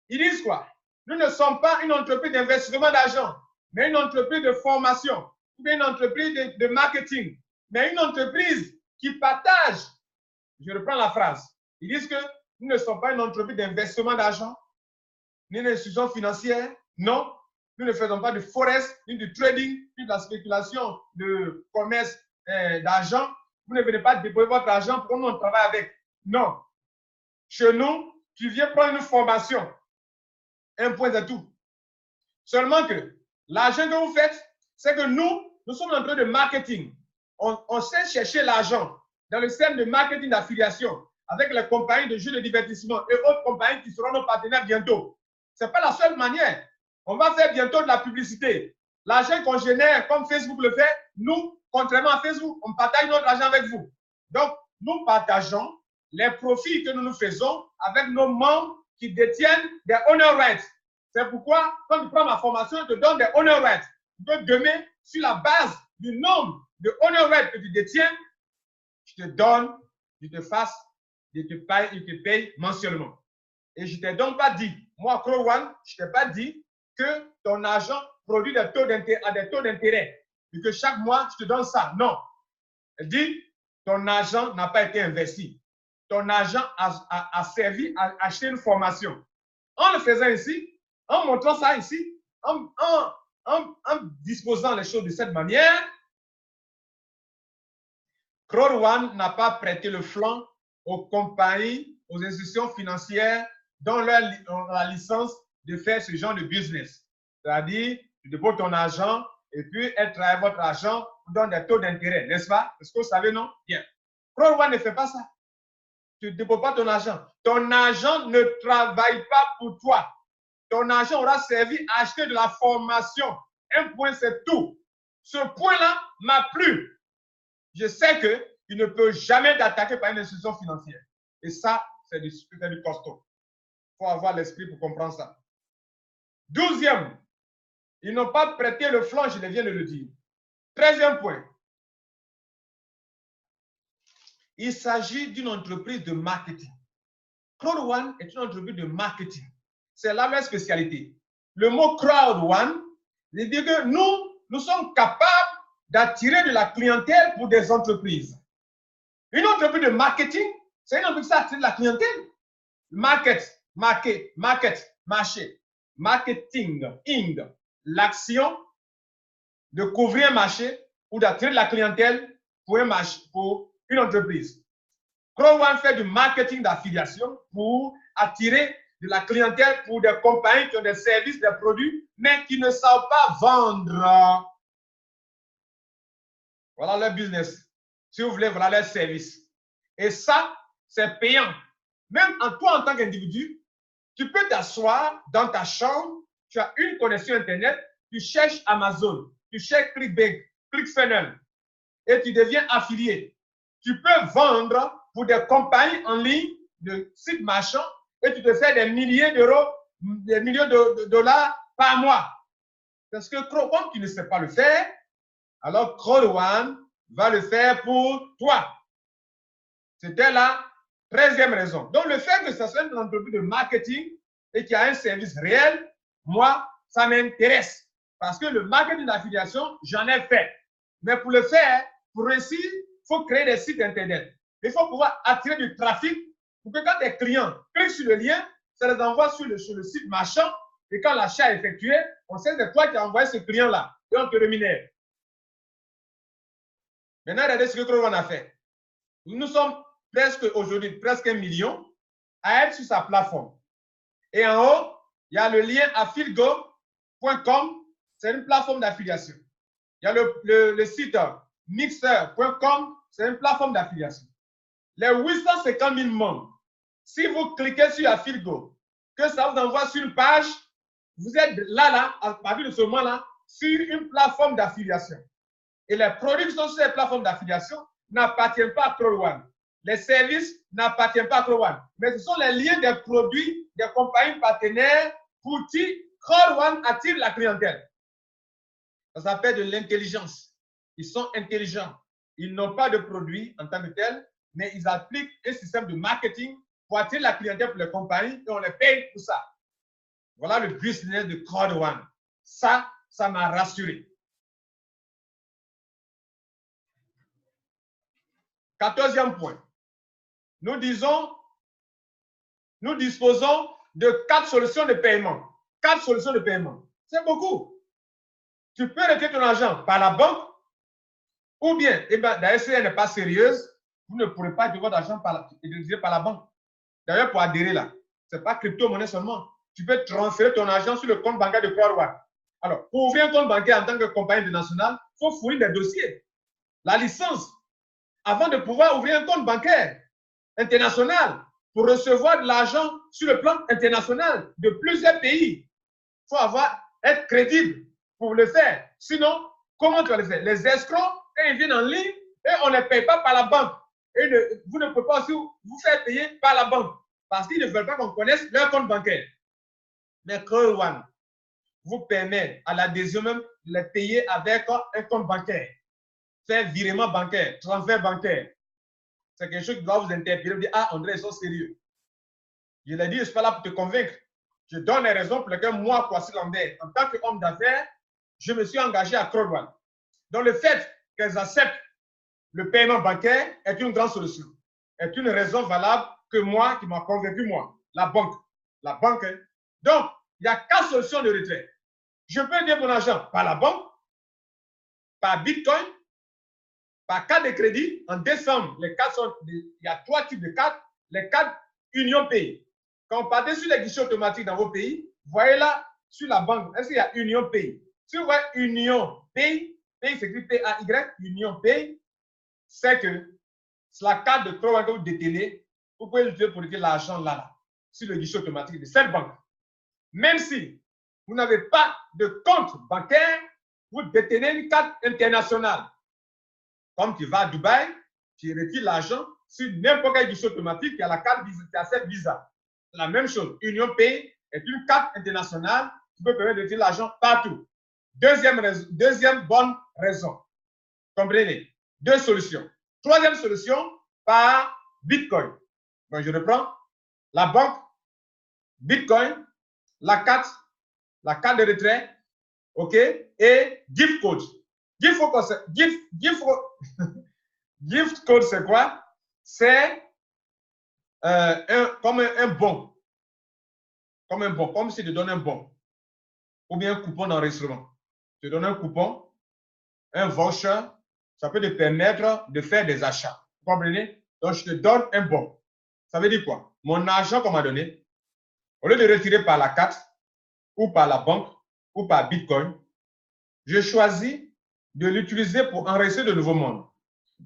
Ils disent quoi? Nous ne sommes pas une entreprise d'investissement d'argent, mais une entreprise de formation, ou bien une entreprise de marketing, mais une entreprise qui partage. Je reprends la phrase. Ils disent que nous ne sommes pas une entreprise d'investissement d'argent, ni une institution financière. Non, nous ne faisons pas de forex, ni du trading, ni de la spéculation de commerce d'argent. Vous ne venez pas déposer votre argent pour que nous on travaille avec. Non. Chez nous, tu viens prendre une formation. Un point de tout. Seulement que l'argent que vous faites, c'est que nous sommes en train de marketing. On sait chercher l'argent dans le système de marketing d'affiliation avec les compagnies de jeux de divertissement et autres compagnies qui seront nos partenaires bientôt. Ce n'est pas la seule manière. On va faire bientôt de la publicité. L'argent qu'on génère, comme Facebook le fait, nous, contrairement à Facebook, on partage notre argent avec vous. Donc, nous partageons les profits que nous faisons avec nos membres qui détiennent des honor rights. C'est pourquoi, quand tu prends ma formation, je te donne des honor rights. Donc, demain, sur la base du nombre de honor rights que tu détiens, je te donne, je te paye mensuellement. Et je ne t'ai donc pas dit, moi, Code One, je ne t'ai pas dit que ton argent produit des taux d'intérêt et que chaque mois, je te donne ça. Non. Je dis, ton argent n'a pas été investi. Ton argent a servi à acheter une formation. En le faisant ici, en montrant ça ici, en disposant les choses de cette manière, Code One n'a pas prêté le flanc aux compagnies, aux institutions financières dont la licence de faire ce genre de business. C'est-à-dire, tu déposes ton argent et puis elle travaille votre argent, vous donne des taux d'intérêt, n'est-ce pas? Est-ce que vous savez, non? Bien. Code One ne fait pas ça. Tu ne déposes pas ton argent. Ton argent ne travaille pas pour toi. Ton argent aura servi à acheter de la formation. Un point, c'est tout. Ce point-là m'a plu. Je sais qu'il ne peut jamais t'attaquer par une institution financière. Et ça, c'est du costaud. faut avoir l'esprit pour comprendre ça. 12e, ils n'ont pas prêté le flanc, je viens de le dire. 13e point. Il s'agit d'une entreprise de marketing. Crowd One est une entreprise de marketing. C'est là leur spécialité. Le mot Crowd One, veut dire que nous sommes capables d'attirer de la clientèle pour des entreprises. Une entreprise de marketing, c'est une entreprise qui attire de la clientèle. Market, marché, marketing, l'action de couvrir un marché ou d'attirer de la clientèle pour un marché, pour une entreprise. Crowd One fait du marketing d'affiliation pour attirer de la clientèle pour des compagnies qui ont des services, des produits, mais qui ne savent pas vendre. Voilà leur business. Si vous voulez, voilà leur service. Et ça, c'est payant. Même toi, en tant qu'individu, tu peux t'asseoir dans ta chambre, tu as une connexion Internet, tu cherches Amazon, tu cherches ClickBank, ClickFunnels, et tu deviens affilié. Tu peux vendre pour des compagnies en ligne, de sites marchands, et tu te fais des milliers d'euros, des millions de dollars par mois. Parce que comme tu ne sais pas le faire, alors Crowd One va le faire pour toi. C'était la 13e raison. Donc, le fait que ça soit une entreprise de marketing et qui a un service réel, moi, ça m'intéresse. Parce que le marketing d'affiliation, j'en ai fait. Mais pour le faire, pour réussir, il faut créer des sites Internet. Il faut pouvoir attirer du trafic pour que quand tes clients cliquent sur le lien, ça les envoie sur le site marchand. Et quand l'achat est effectué, on sait que c'est toi qui as envoyé ce client-là. Et on te rémunère. Maintenant, regardez ce que Crowd One a fait. Nous sommes aujourd'hui presque 1 million à être sur sa plateforme. Et en haut, il y a le lien affiligo.com. C'est une plateforme d'affiliation. Il y a le site mixer.com. C'est une plateforme d'affiliation. Les 850 000 membres, si vous cliquez sur Affiligo, que ça vous envoie sur une page, vous êtes là, à partir de ce moment-là, sur une plateforme d'affiliation. Et les produits qui sont sur cette plateforme d'affiliation n'appartiennent pas à Crowd One. Les services n'appartiennent pas à Crowd One. Mais ce sont les liens des produits des compagnies partenaires pour qui Crowd One attire la clientèle. Ça s'appelle de l'intelligence. Ils sont intelligents. Ils n'ont pas de produits en tant que tels, mais ils appliquent un système de marketing pour attirer la clientèle pour les compagnies et on les paye pour ça. Voilà le business de Crowd One. Ça m'a rassuré. 14e point. Nous disposons de 4 solutions de paiement. 4 solutions de paiement. C'est beaucoup. Tu peux retirer ton argent par la banque ou bien, d'ailleurs, si elle n'est pas sérieuse, vous ne pourrez pas retirer votre argent par la banque. D'ailleurs, pour adhérer là, ce n'est pas crypto-monnaie seulement. Tu peux transférer ton argent sur le compte bancaire de Crowd One. Alors, pour ouvrir un compte bancaire en tant que compagnie internationale, il faut fournir des dossiers. La licence, avant de pouvoir ouvrir un compte bancaire international pour recevoir de l'argent sur le plan international de plusieurs pays. Il faut être crédible pour le faire. Sinon, comment tu vas le faire? Les escrocs, ils viennent en ligne et on ne les paye pas par la banque. Et vous ne pouvez pas aussi vous faire payer par la banque parce qu'ils ne veulent pas qu'on connaisse leur compte bancaire. Mais Crowd One vous permet à l'adhésion même de les payer avec un compte bancaire. Faire virement bancaire, transfert bancaire. C'est quelque chose qui doit vous interpeller. Vous dire, ah, André, ils sont sérieux. Je l'ai dit, je ne suis pas là pour te convaincre. Je donne les raisons pour lesquelles moi, Kwasi Lambert, en tant qu'homme d'affaires, je me suis engagé à Crowd One. Donc, le fait qu'elles acceptent le paiement bancaire est une grande solution. Est une raison valable que moi, qui m'a convaincu, moi, la banque. La banque. Donc, il y a 4 solutions de retrait. Je peux donner mon argent par la banque, par Bitcoin, par carte de crédit. En décembre, il y a 3 types de cartes. Les cartes Union Pay. Quand vous partez sur les guichets automatiques dans vos pays, voyez là, sur la banque, est-ce qu'il y a Union Pay? Si vous voyez Union Pay, Pay s'écrit P-A-Y, Union Pay, c'est que c'est la carte de Crowd One que vous détenez. Vous pouvez l'utiliser pour retirer l'argent là, sur le guichet automatique de cette banque. Même si vous n'avez pas de compte bancaire, vous détenez une carte internationale. Comme tu vas à Dubaï, tu retires l'argent sur n'importe quel guichet automatique qui a la carte Visa, qui a cette Visa. la même chose. Union Pay est une carte internationale qui peut permettre de retirer l'argent partout. Deuxième bonne raison. Comprenez? Deux solutions. Troisième solution, par Bitcoin. Donc, je reprends. La banque, Bitcoin, la carte de retrait, OK, et gift code. Gift code, c'est quoi? C'est comme un bon. Comme un bon, comme si tu donnes un bon. Ou bien un coupon d'enregistrement. Tu donnes un coupon, un voucher, ça peut te permettre de faire des achats. Vous comprenez? Donc, je te donne un bon. Ça veut dire quoi? Mon argent qu'on m'a donné, au lieu de retirer par la carte, ou par la banque, ou par Bitcoin, je choisis de l'utiliser pour enregistrer de nouveaux membres.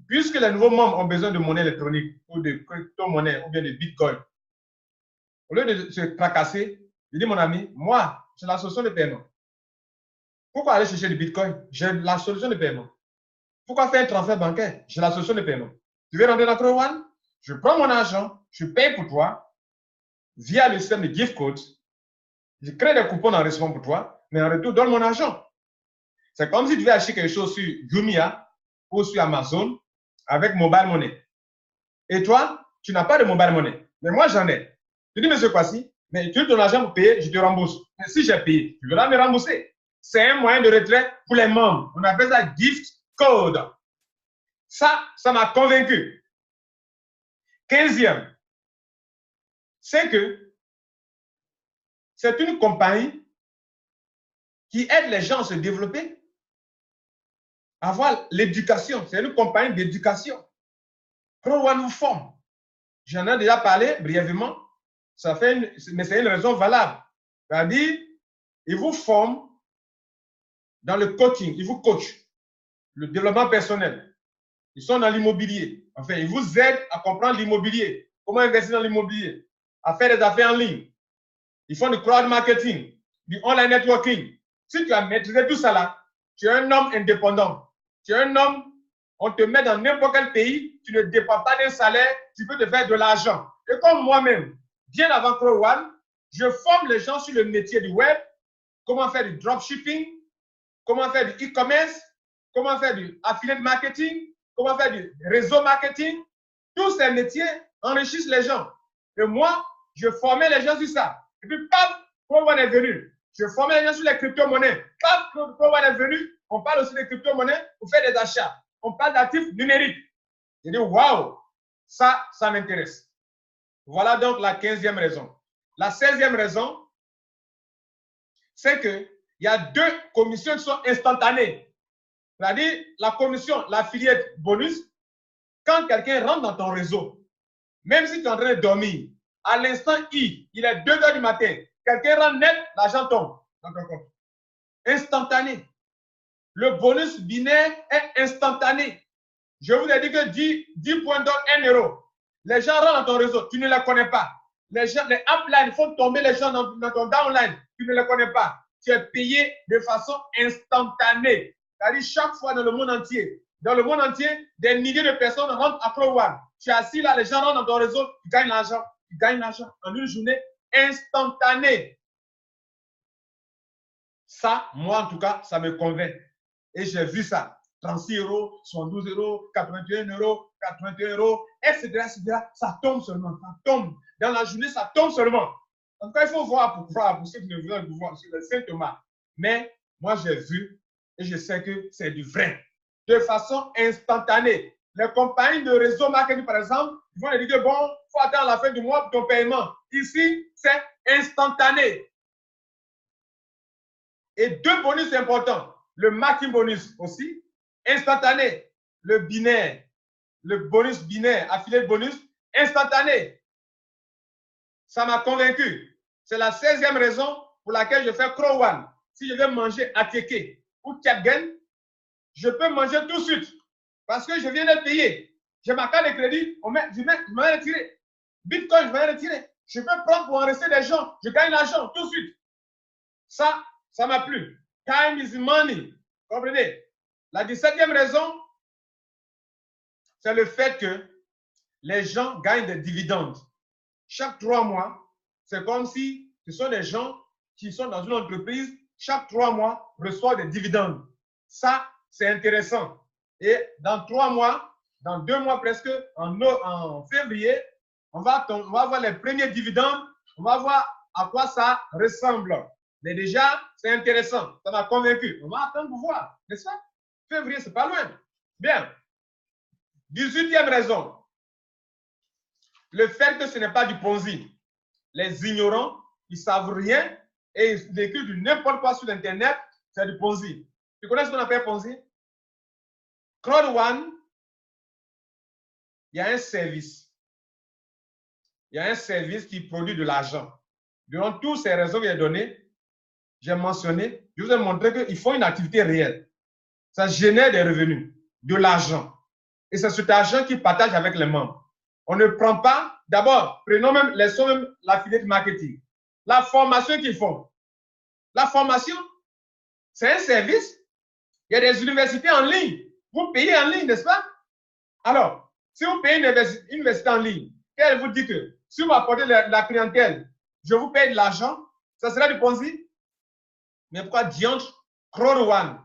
Puisque les nouveaux membres ont besoin de monnaie électronique, ou de crypto-monnaie, ou bien de Bitcoin, au lieu de se tracasser, je dis, mon ami, moi, j'ai la solution de paiement. Pourquoi aller chercher du Bitcoin? J'ai la solution de paiement. Pourquoi faire un transfert bancaire? J'ai la solution de paiement. Tu veux rentrer dans Crow One? Je prends mon argent, je paye pour toi via le système de gift code. Je crée des coupons d'enregistrement pour toi, mais en retour, donne mon argent. C'est comme si tu veux acheter quelque chose sur Jumia ou sur Amazon avec Mobile Money. Et toi, tu n'as pas de Mobile Money. Mais moi, j'en ai. Tu dis, monsieur Kwasi, mais tu veux ton argent pour payer, je te rembourse. Mais si j'ai payé, tu veux me rembourser. C'est un moyen de retrait pour les membres. On appelle ça gift code. Ça m'a convaincu. 15e, c'est que c'est une compagnie qui aide les gens à se développer, à avoir l'éducation. C'est une compagnie d'éducation. Crow One vous forme. J'en ai déjà parlé brièvement. Mais c'est une raison valable. C'est-à-dire, ils vous forment dans le coaching, ils vous coachent, le développement personnel. Ils sont dans l'immobilier. Enfin, ils vous aident à comprendre l'immobilier, comment investir dans l'immobilier, à faire des affaires en ligne. Ils font du crowd marketing, du online networking. Si tu as maîtrisé tout ça là, tu es un homme indépendant. Tu es un homme, on te met dans n'importe quel pays, tu ne dépends pas d'un salaire, tu peux te faire de l'argent. Et comme moi-même, bien avant Crow One, je forme les gens sur le métier du web, comment faire du dropshipping, comment faire du e-commerce, comment faire du affiliate marketing, comment faire du réseau marketing. Tous ces métiers enrichissent les gens. Et moi, je formais les gens sur ça. Et puis, paf, Crow One est venu. Je formais les gens sur les crypto-monnaies. Paf, Crow One est venu. On parle aussi des crypto-monnaies pour faire des achats. On parle d'actifs numériques. J'ai dit, waouh, ça m'intéresse. Voilà donc la 15e raison. La 16e raison, c'est qu'il y a deux commissions qui sont instantanées. C'est-à-dire, la commission, l'affiliate bonus, quand quelqu'un rentre dans ton réseau, même si tu es en train de dormir, à l'instant I, il est 2 h du matin, quelqu'un rentre net, l'argent tombe dans ton compte. Instantané. Le bonus binaire est instantané. Je vous ai dit que 10 points d'or, 1 euro. Les gens rentrent dans ton réseau, tu ne les connais pas. Les uplines font tomber les gens dans ton downline, tu ne les connais pas. Tu es payé de façon instantanée. C'est-à-dire chaque fois dans le monde entier. Dans le monde entier, des milliers de personnes rentrent à Crow One. Tu es assis là, les gens rentrent dans ton réseau, tu gagnes l'argent. Tu gagnes l'argent en une journée instantanée. Ça, moi en tout cas, ça me convainc. Et j'ai vu ça. 36 euros, 72 euros, 81 euros, 81 euros, etc. Ça tombe seulement. Ça tombe. Dans la journée, ça tombe seulement. En tout cas, il faut voir pour croire, pour ceux qui ne veulent pas voir sur le Saint-Thomas. Mais moi, j'ai vu et je sais que c'est du vrai. De façon instantanée. Les compagnies de réseau marketing, par exemple, ils vont dire que bon, il faut attendre la fin du mois pour ton paiement. Ici, c'est instantané. Et deux bonus importants. Le marketing bonus aussi, instantané. Le binaire, le bonus binaire, affiliate bonus, instantané. Ça m'a convaincu. C'est la 16e raison pour laquelle je fais Crow One. Si je vais manger Ateke ou Tchadgen, je peux manger tout de suite. Parce que je viens d'être payé. J'ai ma carte de crédit, je vais retirer. Bitcoin, je vais retirer. Je peux prendre pour en rester des gens. Je gagne l'argent tout de suite. Ça m'a plu. Time is money. Comprenez? La 17e raison, c'est le fait que les gens gagnent des dividendes. Chaque 3 mois, c'est comme si ce sont des gens qui sont dans une entreprise, chaque 3 mois, reçoivent des dividendes. Ça, c'est intéressant. Et dans 3 mois, dans 2 mois presque, en février, on va voir les premiers dividendes, on va voir à quoi ça ressemble. Mais déjà, c'est intéressant, ça m'a convaincu. On va attendre pour voir, n'est-ce pas? Février, c'est pas loin. Bien. 18e raison. Le fait que ce n'est pas du Ponzi. Les ignorants, ils ne savent rien et ils écrivent du n'importe quoi sur Internet, c'est du Ponzi. Tu connais ce qu'on appelle Ponzi? Crowd One, il y a un service. Il y a un service qui produit de l'argent. Durant toutes ces raisons que j'ai données, j'ai mentionné, je vous ai montré qu'ils font une activité réelle. Ça génère des revenus, de l'argent. Et c'est cet argent qu'ils partagent avec les membres. On ne prend pas, d'abord, prenons même, laissons même l'affiliate marketing. La formation qu'ils font. La formation, c'est un service. Il y a des universités en ligne. Vous payez en ligne, n'est-ce pas? Alors, si vous payez une université en ligne, elle vous dit que si vous apportez la clientèle, je vous paye de l'argent, ça sera du Ponzi. Mais pourquoi diantre Crowd One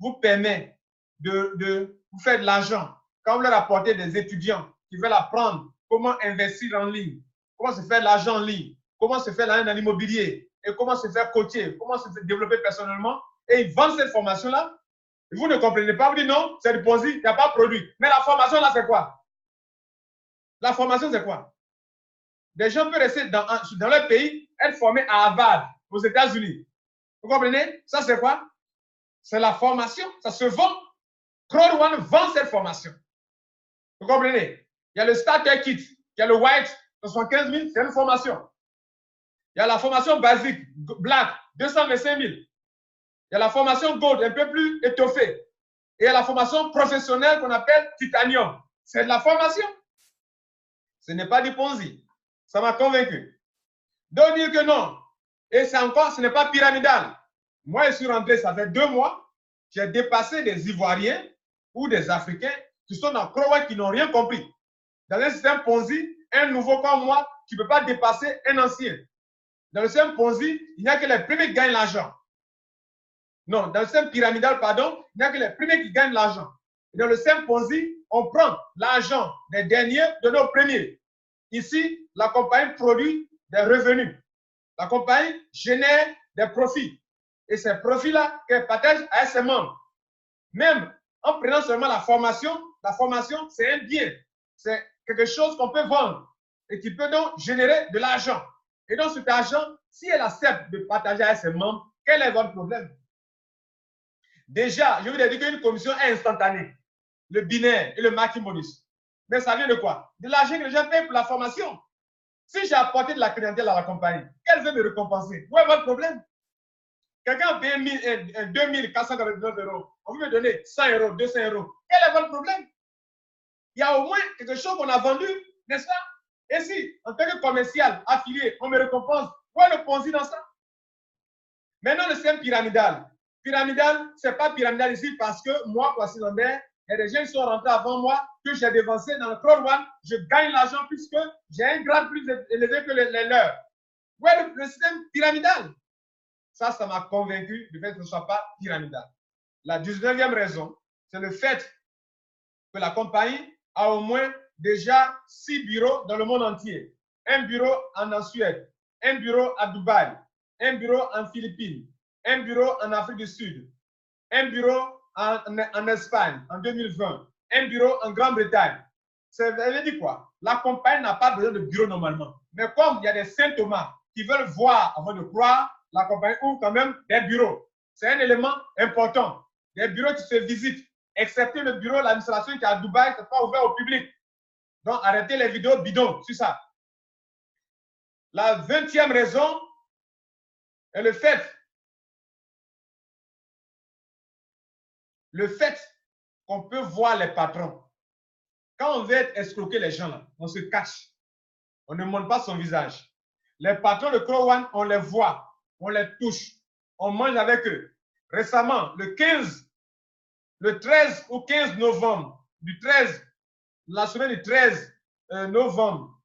vous permet de vous faire de l'argent quand vous leur apportez des étudiants qui veulent apprendre comment investir en ligne, comment se faire de l'argent en ligne, comment se faire de l'argent dans l'immobilier et comment se faire coacher, comment se développer personnellement, et ils vendent cette formation-là. Et vous ne comprenez pas, vous dites non, c'est du Ponzi, il n'y a pas de produit. Mais la formation là, c'est quoi? La formation, c'est quoi? Des gens peuvent rester dans leur pays, être formés à Harvard, aux États-Unis. Vous comprenez? Ça, c'est quoi? C'est la formation, ça se vend. Crowd One vend cette formation. Vous comprenez? Il y a le Starter Kit, il y a le White, 75 000, c'est une formation. Il y a la formation basique, Black, 225 000. Il y a la formation Gold, un peu plus étoffée. Et il y a la formation professionnelle qu'on appelle Titanium. C'est de la formation. Ce n'est pas du Ponzi. Ça m'a convaincu. Donc dire que non. Et c'est encore, ce n'est pas pyramidal. Moi, je suis rentré, ça fait 2 mois. J'ai dépassé des Ivoiriens ou des Africains qui sont dans Crowd One qui n'ont rien compris. Dans un système Ponzi, un nouveau comme moi qui ne peut pas dépasser un ancien. Dans le système Ponzi, il n'y a que les premiers qui gagnent l'argent. Non, dans le système pyramidal, pardon, il n'y a que les premiers qui gagnent l'argent. Dans le système Ponzi, on prend l'argent des derniers de nos premiers. Ici, la compagnie produit des revenus. La compagnie génère des profits. Et ces profits-là qu'elle partage à ses membres. Même en prenant seulement la formation, c'est un bien. C'est quelque chose qu'on peut vendre et qui peut donc générer de l'argent. Et donc, cet argent, si elle accepte de partager avec ses membres, quel est votre problème? Déjà, je vous ai dit qu'une commission est instantanée. Le binaire et le marketing bonus. Mais ça vient de quoi? De l'argent que les gens payent pour la formation. Si j'ai apporté de la clientèle à la compagnie, qu'elle veut me récompenser? Où est votre problème? Quelqu'un paye 2499 €. On veut me donner 100 €, 200 €. Quel est votre problème? Il y a au moins quelque chose qu'on a vendu, n'est-ce pas? Et si, en tant que commercial affilié, on me récompense, où est le Ponzi dans ça? Maintenant, le système pyramidal. Pyramidal, ce n'est pas pyramidal ici parce que moi, Kwasi Lambert, il y a des gens qui sont rentrés avant moi, que j'ai dévancé dans le Crowd One, je gagne l'argent puisque j'ai un grade plus élevé que les leurs. Où est le système pyramidal? Ça m'a convaincu du fait que ce ne soit pas pyramidal. La 19e raison, c'est le fait que la compagnie a au moins déjà 6 bureaux dans le monde entier. Un bureau en Suède, un bureau à Dubaï, un bureau en Philippines, un bureau en Afrique du Sud, un bureau en Espagne en 2020, un bureau en Grande-Bretagne. Ça veut dire quoi? La compagnie n'a pas besoin de bureau normalement. Mais comme il y a des Saint Thomas qui veulent voir avant de croire, la compagnie ouvre quand même des bureaux. C'est un élément important. Des bureaux qui se visitent, excepté le bureau de l'administration qui est à Dubaï, qui n'est pas ouvert au public. Donc, arrêtez les vidéos bidons sur ça. La 20e raison est le fait qu'on peut voir les patrons. Quand on veut escroquer les gens, là, on se cache. On ne montre pas son visage. Les patrons de Crowd One, on les voit, on les touche, on mange avec eux. Récemment, le 13 ou 15 novembre, la semaine du 13 novembre,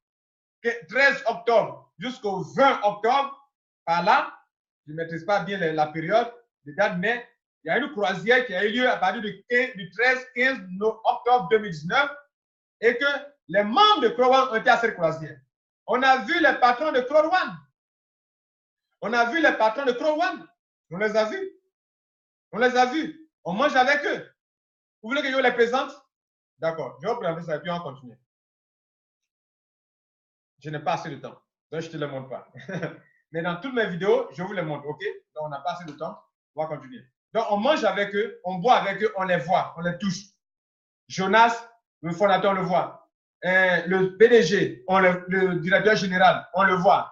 13 octobre jusqu'au 20 octobre, par là, je ne maîtrise pas bien la période de date, mais il y a une croisière qui a eu lieu à partir du 13-15 octobre 2019 et que les membres de Crow One ont été à cette croisière. On a vu les patrons de Crow One. On a vu les patrons de Crow One. On les a vus. On les a vus. On mange avec eux. Vous voulez que je vous les présente? D'accord. Je vais vous présenter ça et puis on continue. Je n'ai pas assez de temps. Donc, je ne te le montre pas. Mais dans toutes mes vidéos, je vous les montre. OK? Donc, on n'a pas assez de temps. On va continuer. Donc, on mange avec eux, on boit avec eux, on les voit, on les touche. Jonas, le fondateur, on le voit. Le PDG, le directeur général, on le voit.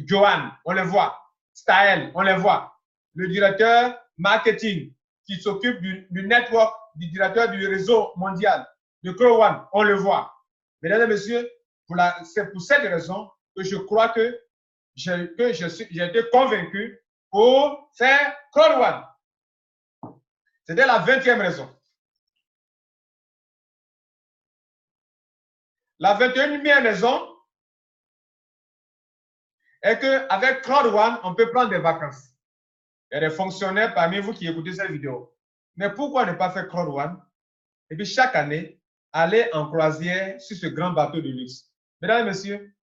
Johan, on le voit. Staël, on les voit. Le directeur marketing qui s'occupe du network, du directeur du réseau mondial de Crow One, on le voit. Mesdames et messieurs, c'est pour cette raison que je crois que j'ai été convaincu pour faire Crow One. C'était la 20e raison. La 21e raison est qu'avec Crowd One, on peut prendre des vacances. Il y a des fonctionnaires parmi vous qui écoutez cette vidéo. Mais pourquoi ne pas faire Crowd One? Et puis chaque année, aller en croisière sur ce grand bateau de luxe. Mesdames et messieurs,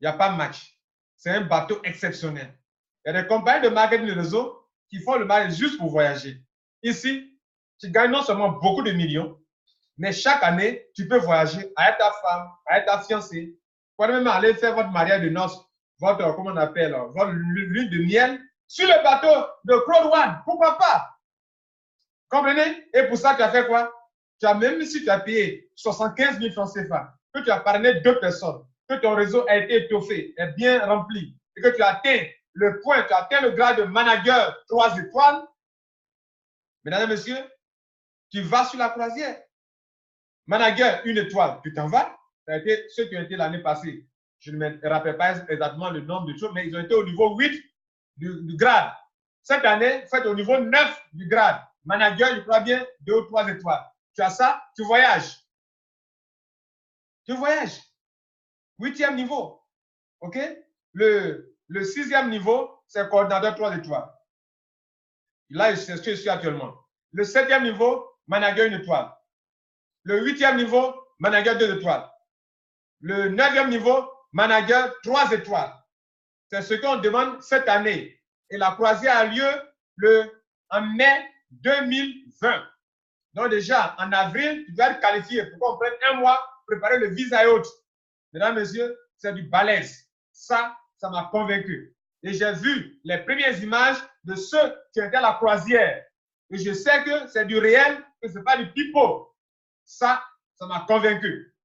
il n'y a pas de match. C'est un bateau exceptionnel. Il y a des compagnies de marketing de réseau qui font le marketing juste pour voyager. Ici, tu gagnes non seulement beaucoup de millions, mais chaque année, tu peux voyager avec ta femme, avec ta fiancée. Vous pouvez même aller faire votre mariage de noces, votre, comment on appelle, votre lune de miel sur le bateau de Crow One. Pourquoi pas? Comprenez? Et pour ça, tu as fait quoi? Même si tu as payé 75 000 francs CFA, que tu as parrainé 2 personnes, que ton réseau a été étoffé, est bien rempli, et que tu as atteint le point, tu as atteint le grade de manager 3 étoiles, mesdames et messieurs, tu vas sur la croisière. Manager 1 étoile, tu t'en vas. Ça a été ceux qui ont été l'année passée. Je ne me rappelle pas exactement le nombre de choses, mais ils ont été au niveau 8 du grade. Cette année, faites au niveau 9 du grade. Manager, je crois bien, 2 ou 3 étoiles. Tu as ça, tu voyages. Tu voyages. 8e niveau. OK? Le 6e niveau, c'est coordinateur 3 étoiles. Là, c'est ce que je suis actuellement. Le 7e niveau, manager 1 étoile. Le 8e niveau, manager 2 étoiles. Le 9e niveau, manager 3 étoiles. C'est ce qu'on demande cette année. Et la croisière a lieu en mai 2020. Donc déjà, en avril, tu dois être qualifié pour qu'on prenne un mois, préparer le visa et autres. Mesdames, messieurs, c'est du balèze. Ça m'a convaincu. Et j'ai vu les premières images de ceux qui étaient à la croisière. Et je sais que c'est du réel, que ce n'est pas du pipeau. Ça m'a convaincu.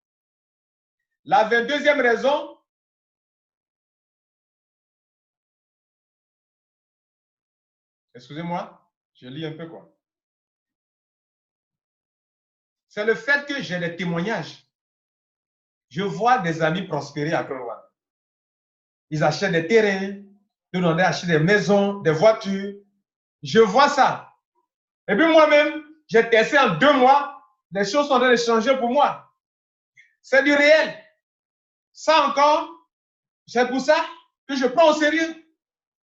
La 22e raison, excusez-moi, je lis un peu quoi. C'est le fait que j'ai des témoignages. Je vois des amis prospérer à Crow One. Ils achètent des terrains, ils ont acheté des maisons, des voitures. Je vois ça. Et puis moi-même, j'ai testé en 2 mois, les choses sont en train de changer pour moi. C'est du réel. Ça encore, c'est pour ça que je prends au sérieux.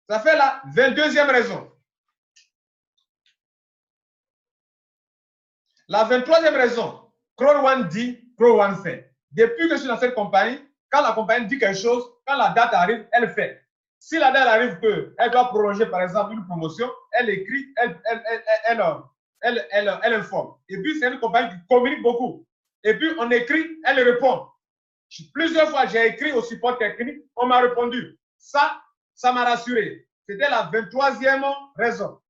Ça fait la 22e raison. La 23e raison, Crow One dit, Crow One fait. Depuis que je suis dans cette compagnie, quand la compagnie dit quelque chose, quand la date arrive, elle fait. Si la date arrive qu'elle doit prolonger, par exemple, une promotion, elle écrit, elle informe. Et puis, c'est une compagnie qui communique beaucoup. Et puis, on écrit, elle répond. Plusieurs fois, j'ai écrit au support technique, on m'a répondu. Ça m'a rassuré. C'était la 23e raison.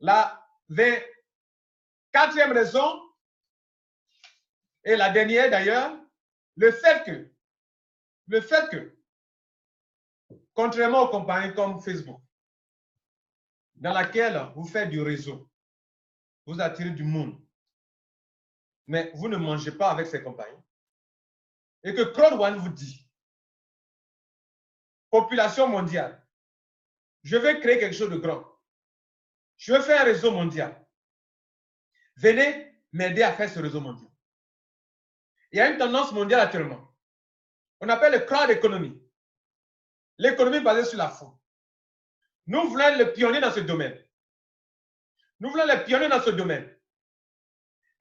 La 24e raison, et la dernière d'ailleurs, le fait que, contrairement aux compagnies comme Facebook, dans laquelle vous faites du réseau, vous attirez du monde, mais vous ne mangez pas avec ces compagnies, et que Crow One vous dit, population mondiale, je vais créer quelque chose de grand. Je veux faire un réseau mondial. Venez m'aider à faire ce réseau mondial. Il y a une tendance mondiale actuellement. On appelle le crowd economy. L'économie basée sur la foi. Nous voulons être les pionniers dans ce domaine. Nous voulons les pionniers dans ce domaine.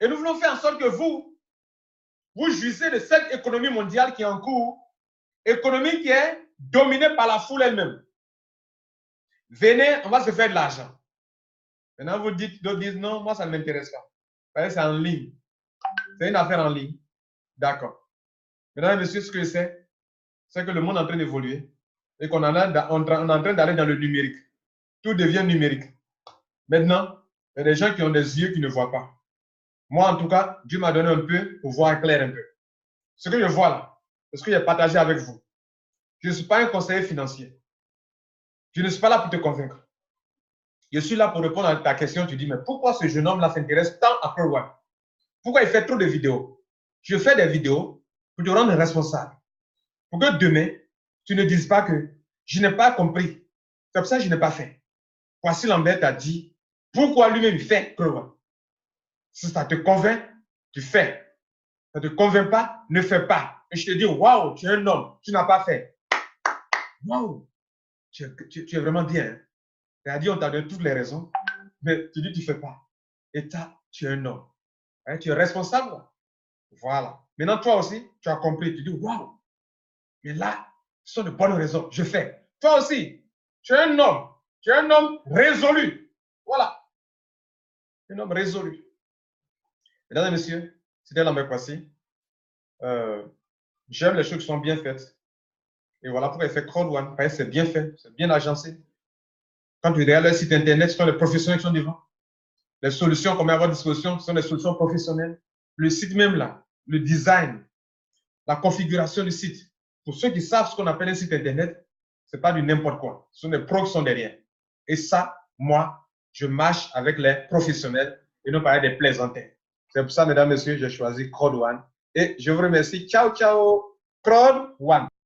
Et nous voulons faire en sorte que vous jouissez de cette économie mondiale qui est en cours, économie qui est dominée par la foule elle-même. Venez, on va se faire de l'argent. Maintenant, vous dites, d'autres disent, non, moi, ça ne m'intéresse pas. C'est en ligne. C'est une affaire en ligne. D'accord. Mesdames et messieurs, ce que c'est que le monde est en train d'évoluer et qu'on est en train d'aller dans le numérique. Tout devient numérique. Maintenant, il y a des gens qui ont des yeux qui ne voient pas. Moi, en tout cas, Dieu m'a donné un peu pour voir clair un peu. Ce que je vois là, c'est ce que j'ai partagé avec vous. Je ne suis pas un conseiller financier. Je ne suis pas là pour te convaincre. Je suis là pour répondre à ta question. Tu dis, mais pourquoi ce jeune homme-là s'intéresse tant à Pearl One? Pourquoi il fait trop de vidéos? Je fais des vidéos pour te rendre responsable. Pour que demain, tu ne dises pas que je n'ai pas compris. C'est pour ça que je n'ai pas fait. Voici Lambert t'a dit pourquoi lui-même il fait Pearl One. Si ça te convainc, tu fais. Ça ne te convainc pas, ne fais pas. Et je te dis, waouh, tu es un homme, tu n'as pas fait. Waouh, tu es vraiment bien. Hein? C'est-à-dire, on t'a donné toutes les raisons, mais tu dis, tu ne fais pas. Et tu es un homme. Hein? Tu es responsable. Voilà. Maintenant, toi aussi, tu as compris. Tu dis, waouh, mais là, ce sont de bonnes raisons. Je fais. Toi aussi, tu es un homme. Tu es un homme résolu. Voilà. Un homme résolu. Mesdames et messieurs, c'était Lambert Kwasi. J'aime les choses qui sont bien faites. Et voilà pourquoi il fait Crowd One. Parce que c'est bien fait, c'est bien agencé. Quand tu regardes le site internet, ce sont les professionnels qui sont devant. Les solutions qu'on met à votre disposition sont des solutions professionnelles. Le site même là, le design, la configuration du site. Pour ceux qui savent ce qu'on appelle un site internet, ce n'est pas du n'importe quoi. Ce sont des pros qui sont derrière. Et ça, moi, je marche avec les professionnels et non pas avec des plaisantais. C'est pour ça, mesdames et messieurs, j'ai choisi Crowd One. Et je vous remercie. Ciao, ciao, Crowd One.